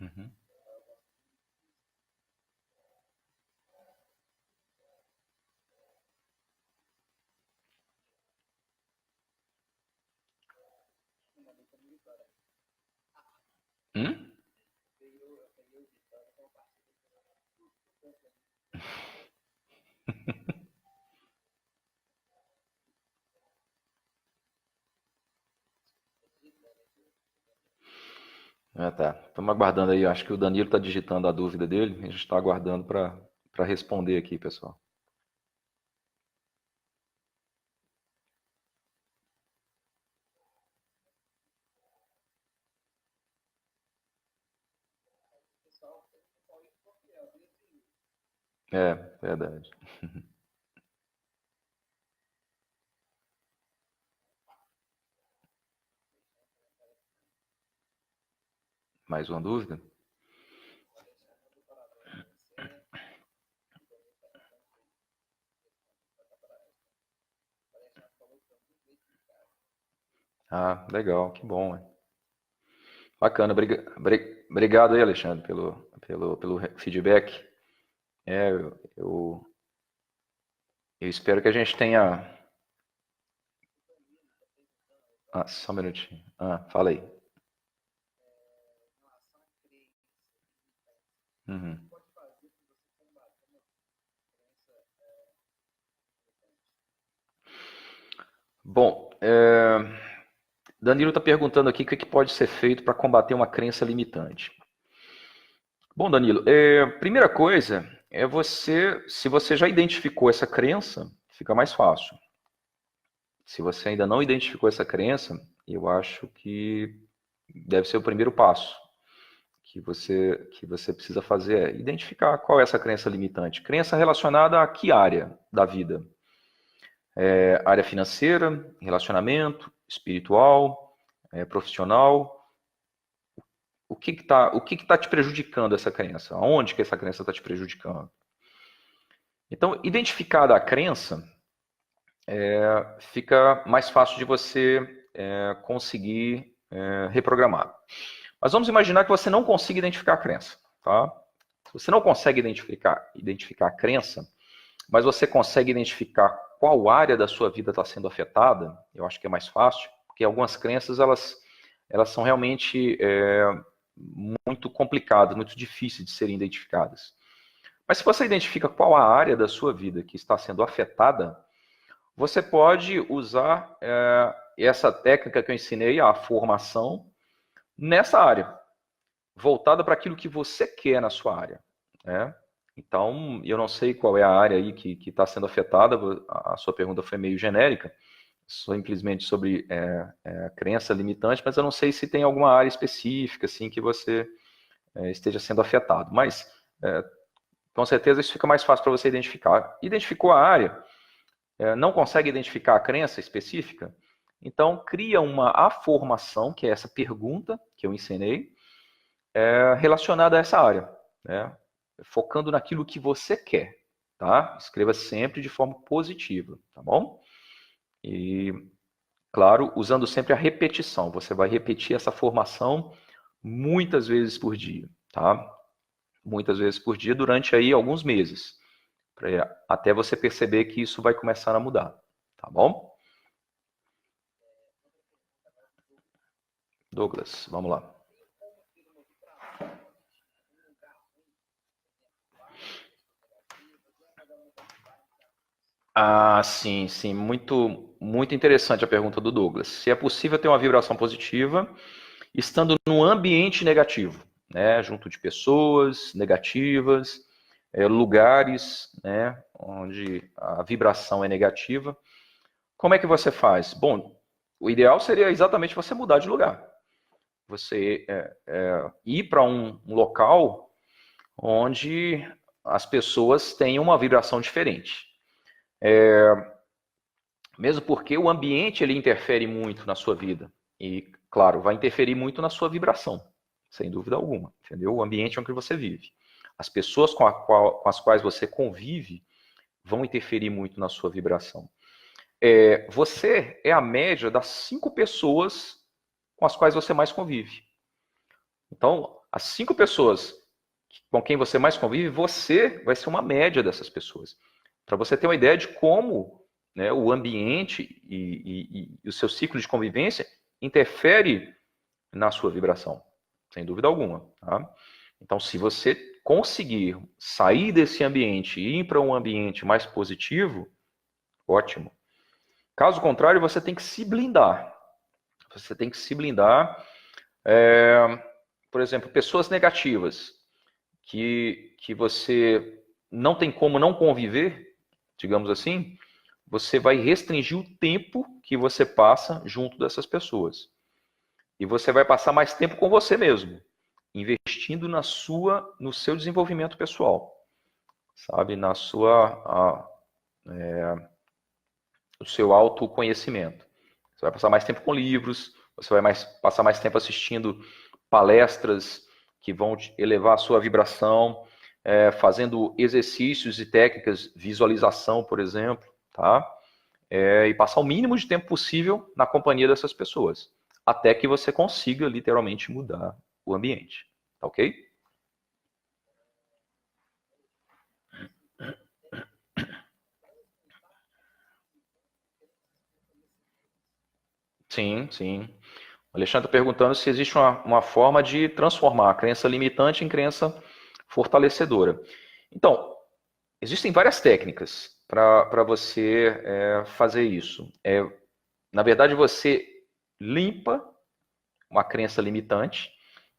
Uhum. Hum? Ah, tá. Estamos aguardando aí. Acho que o Danilo está digitando a dúvida dele. A gente está aguardando para responder aqui, pessoal. É, verdade. Mais uma dúvida? Ah, legal, que bom. Bacana, obrigado aí, Alexandre, pelo feedback. É, eu espero que a gente tenha. Ah, só um minutinho. Ah, fala aí. Uhum. Bom, Danilo está perguntando aqui o que pode ser feito para combater uma crença limitante. Bom, Danilo, primeira coisa é você, se você já identificou essa crença, fica mais fácil. Se você ainda não identificou essa crença, eu acho que deve ser o primeiro passo que você precisa fazer, é identificar qual é essa crença limitante. Crença relacionada a que área da vida? Área financeira, relacionamento, espiritual, profissional. O que está te prejudicando essa crença? Aonde que essa crença está te prejudicando? Então, identificada a crença, fica mais fácil de você conseguir reprogramar. Mas vamos imaginar que você não consiga identificar a crença. Tá? Se você não consegue identificar a crença, mas você consegue identificar qual área da sua vida está sendo afetada, eu acho que é mais fácil, porque algumas crenças elas são realmente muito complicadas, muito difíceis de serem identificadas. Mas se você identifica qual a área da sua vida que está sendo afetada, você pode usar essa técnica que eu ensinei, a formação, nessa área, voltada para aquilo que você quer na sua área. Né? Então, eu não sei qual é a área aí que está sendo afetada, a sua pergunta foi meio genérica, simplesmente sobre crença limitante, mas eu não sei se tem alguma área específica assim que você esteja sendo afetado. Mas, com certeza, isso fica mais fácil para você identificar. Identificou a área, não consegue identificar a crença específica? Então, cria uma afirmação, que é essa pergunta que eu ensinei, relacionada a essa área, né? Focando naquilo que você quer, tá? Escreva sempre de forma positiva, tá bom? E, claro, usando sempre a repetição. Você vai repetir essa formação muitas vezes por dia, tá? Muitas vezes por dia durante aí alguns meses, até você perceber que isso vai começar a mudar, tá bom? Douglas, vamos lá. Ah, sim, sim, muito interessante a pergunta do Douglas. Se é possível ter uma vibração positiva estando num ambiente negativo, né, junto de pessoas negativas, lugares, né, onde a vibração é negativa. Como é que você faz? Bom, o ideal seria exatamente você mudar de lugar. Você ir para um local onde as pessoas tenham uma vibração diferente. Mesmo porque o ambiente ele interfere muito na sua vida. E, claro, vai interferir muito na sua vibração, sem dúvida alguma. Entendeu? O ambiente em que você vive. As pessoas com as quais você convive vão interferir muito na sua vibração. Você é a média das 5 pessoas com as quais você mais convive. Então, as 5 pessoas com quem você mais convive, você vai ser uma média dessas pessoas. Para você ter uma ideia de como, né, o ambiente e o seu ciclo de convivência interfere na sua vibração, sem dúvida alguma. Tá? Então, se você conseguir sair desse ambiente e ir para um ambiente mais positivo, ótimo. Caso contrário, você tem que se blindar. Você tem que se blindar. Por exemplo, pessoas negativas que você não tem como não conviver, digamos assim, você vai restringir o tempo que você passa junto dessas pessoas. E você vai passar mais tempo com você mesmo, investindo no seu desenvolvimento pessoal, sabe, no seu autoconhecimento. Você vai passar mais tempo com livros, você vai passar mais tempo assistindo palestras que vão elevar a sua vibração, fazendo exercícios e técnicas, visualização, por exemplo, tá? E passar o mínimo de tempo possível na companhia dessas pessoas, até que você consiga literalmente mudar o ambiente, tá ok? Sim, sim. O Alexandre está perguntando se existe uma forma de transformar a crença limitante em crença fortalecedora. Então, existem várias técnicas para você fazer isso. Na verdade, você limpa uma crença limitante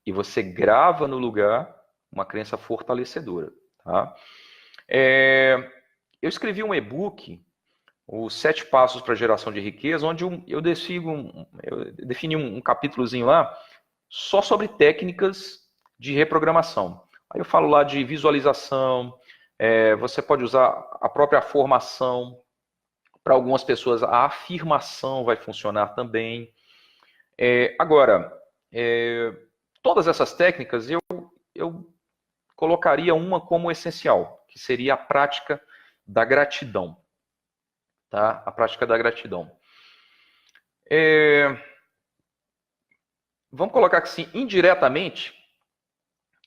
e você grava no lugar uma crença fortalecedora. Tá? Eu escrevi um e-book os 7 passos para a geração de riqueza, onde eu defini um capítulozinho lá só sobre técnicas de reprogramação. Aí eu falo lá de visualização, você pode usar a própria formação. Para algumas pessoas, a afirmação vai funcionar também. Agora, todas essas técnicas eu colocaria uma como essencial, que seria a prática da gratidão. Tá? A prática da gratidão. Vamos colocar assim, indiretamente,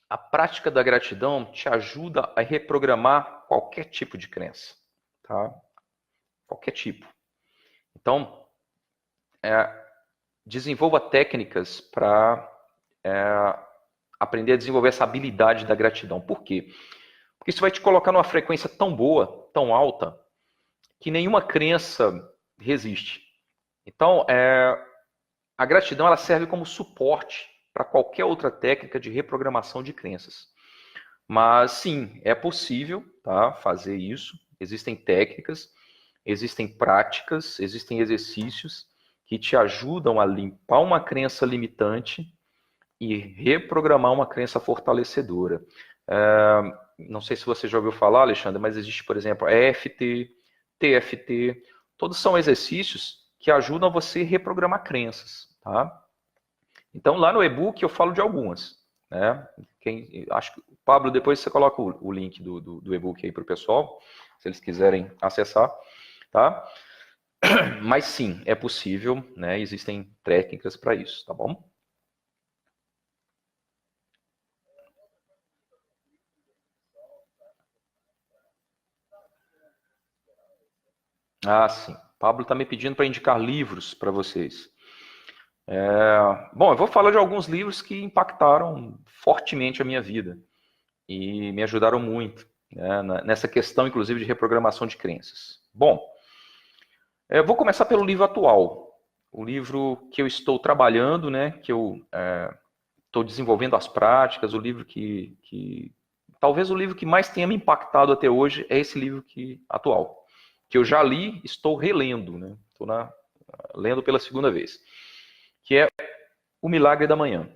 a prática da gratidão te ajuda a reprogramar qualquer tipo de crença. Tá? Qualquer tipo. Então, desenvolva técnicas para aprender a desenvolver essa habilidade da gratidão. Por quê? Porque isso vai te colocar numa frequência tão boa, tão alta, que nenhuma crença resiste. Então, a gratidão ela serve como suporte para qualquer outra técnica de reprogramação de crenças. Mas sim, é possível, tá, fazer isso. Existem técnicas, existem práticas, existem exercícios que te ajudam a limpar uma crença limitante e reprogramar uma crença fortalecedora. Não sei se você já ouviu falar, Alexandre, mas existe, por exemplo, EFT, TFT, todos são exercícios que ajudam você a reprogramar crenças, tá? Então, lá no e-book eu falo de algumas, né? Acho que, Pablo, depois você coloca o link do e-book aí para o pessoal, se eles quiserem acessar, tá? Mas sim, é possível, né? Existem técnicas para isso, tá bom? Ah, sim. Pablo está me pedindo para indicar livros para vocês. Bom, eu vou falar de alguns livros que impactaram fortemente a minha vida e me ajudaram muito, né, nessa questão, inclusive, de reprogramação de crenças. Bom, eu vou começar pelo livro atual, o livro que eu estou trabalhando, né, que eu estou desenvolvendo as práticas, o livro talvez o livro que mais tenha me impactado até hoje é esse livro atual, que eu já li, estou relendo, né, estou lendo pela segunda vez, que é O Milagre da Manhã.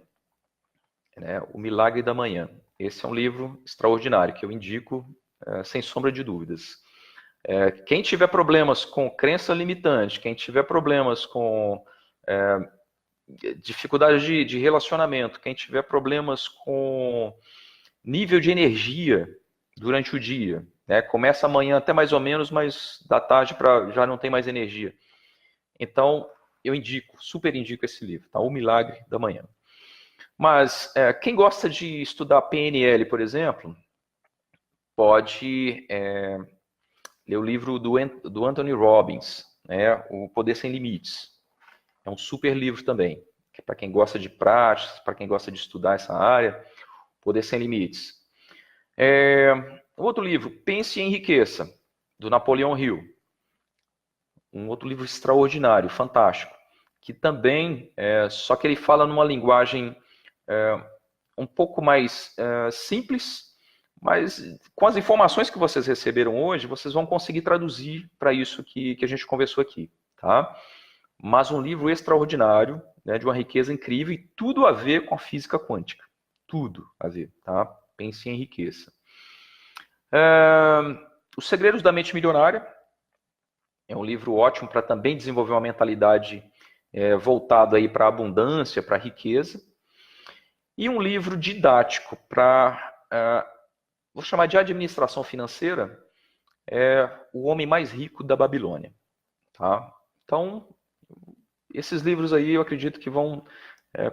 Né, O Milagre da Manhã. Esse é um livro extraordinário que eu indico sem sombra de dúvidas. Quem tiver problemas com crença limitante, quem tiver problemas com dificuldade de relacionamento, quem tiver problemas com nível de energia durante o dia, né, começa amanhã até mais ou menos, mas da tarde para já não tem mais energia. Então, eu super indico esse livro, tá? O Milagre da Manhã. Mas quem gosta de estudar PNL, por exemplo, pode ler o livro do Anthony Robbins, né, O Poder Sem Limites. É um super livro também, para quem gosta de práticas, para quem gosta de estudar essa área, Poder Sem Limites. Outro livro, Pense e Enriqueça, do Napoleão Hill. Um outro livro extraordinário, fantástico, que também, só que ele fala numa linguagem um pouco mais simples, mas com as informações que vocês receberam hoje, vocês vão conseguir traduzir para isso que a gente conversou aqui, tá? Mas um livro extraordinário, né, de uma riqueza incrível e tudo a ver com a física quântica. Tudo a ver, tá? Pense em riqueza. Os Segredos da Mente Milionária é um livro ótimo para também desenvolver uma mentalidade voltada aí para a abundância, para a riqueza. E um livro didático para, vou chamar de administração financeira, O Homem Mais Rico da Babilônia. Tá? Então, esses livros aí eu acredito que vão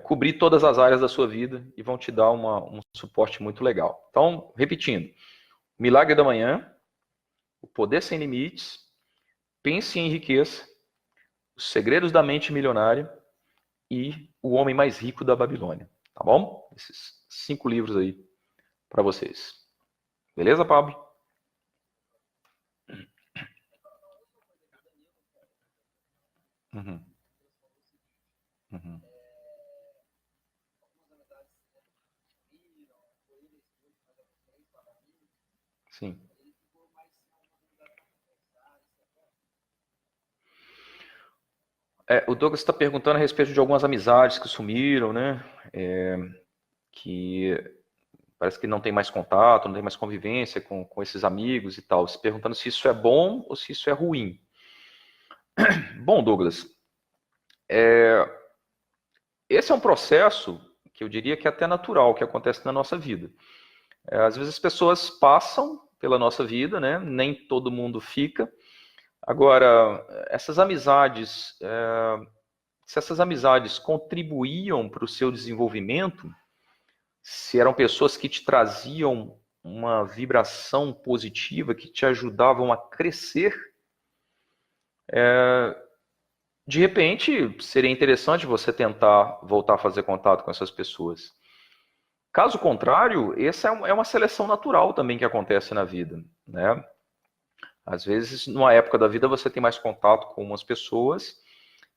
cobrir todas as áreas da sua vida e vão te dar um suporte muito legal. Então, repetindo, Milagre da Manhã, O Poder Sem Limites, Pense em Riqueza, Os Segredos da Mente Milionária e O Homem Mais Rico da Babilônia. Tá bom? Esses 5 livros aí para vocês. Beleza, Pablo? Uhum. Uhum. Sim. O Douglas está perguntando a respeito de algumas amizades que sumiram, né? Que parece que não tem mais contato, não tem mais convivência com esses amigos e tal. Se perguntando se isso é bom ou se isso é ruim. Bom, Douglas, esse é um processo que eu diria que é até natural, que acontece na nossa vida. Às vezes as pessoas passam pela nossa vida, né? Nem todo mundo fica. Agora, essas amizades, se essas amizades contribuíam para o seu desenvolvimento, se eram pessoas que te traziam uma vibração positiva, que te ajudavam a crescer, de repente seria interessante você tentar voltar a fazer contato com essas pessoas. Caso contrário, essa é uma seleção natural também que acontece na vida, né? Às vezes, numa época da vida, você tem mais contato com umas pessoas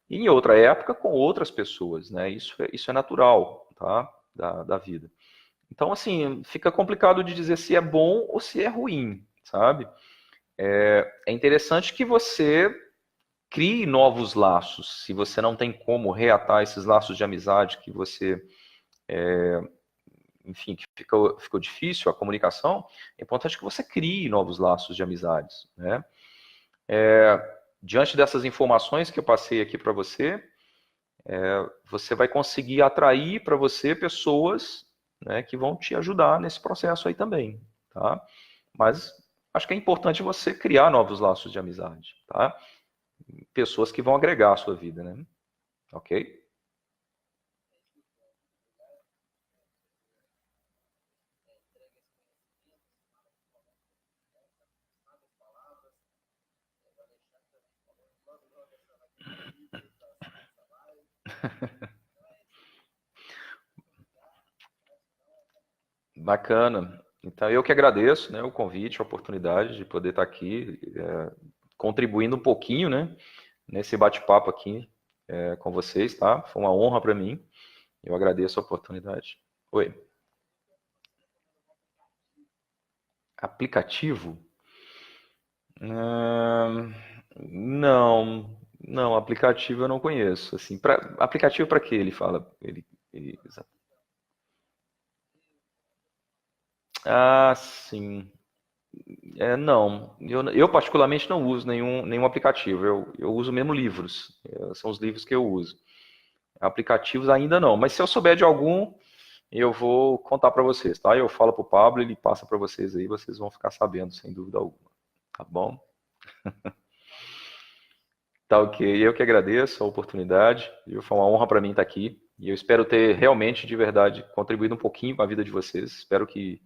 e em outra época com outras pessoas, né? Isso é natural, tá? Da vida. Então, assim, fica complicado de dizer se é bom ou se é ruim, sabe? É interessante que você crie novos laços. Se você não tem como reatar esses laços de amizade que você, enfim, que ficou difícil a comunicação, é importante que você crie novos laços de amizades, né? Diante dessas informações que eu passei aqui para você, você vai conseguir atrair para você pessoas, né, que vão te ajudar nesse processo aí também, tá? Mas acho que é importante você criar novos laços de amizade, tá? Pessoas que vão agregar a sua vida, né? Ok? Bacana. Então, eu que agradeço, né, o convite, a oportunidade de poder estar aqui, contribuindo um pouquinho, né, nesse bate-papo aqui com vocês, tá? Foi uma honra para mim. Eu agradeço a oportunidade. Oi. Aplicativo? Não, não, aplicativo eu não conheço. Assim, aplicativo para quê? Ele fala. Ah, sim. Não, eu particularmente não uso nenhum aplicativo. Eu uso mesmo livros. São os livros que eu uso. Aplicativos ainda não. Mas se eu souber de algum, eu vou contar para vocês, tá? Eu falo para o Pablo, ele passa para vocês aí, vocês vão ficar sabendo, sem dúvida alguma. Tá bom? Tá ok. Eu que agradeço a oportunidade. Viu? Foi uma honra para mim estar aqui. E eu espero ter realmente, de verdade, contribuído um pouquinho com a vida de vocês. Espero que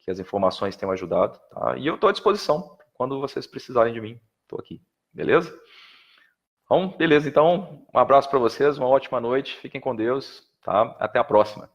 as informações tenham ajudado. Tá? E eu estou à disposição. Quando vocês precisarem de mim, estou aqui. Beleza? Então, beleza. Então, um abraço para vocês, uma ótima noite. Fiquem com Deus. Tá? Até a próxima.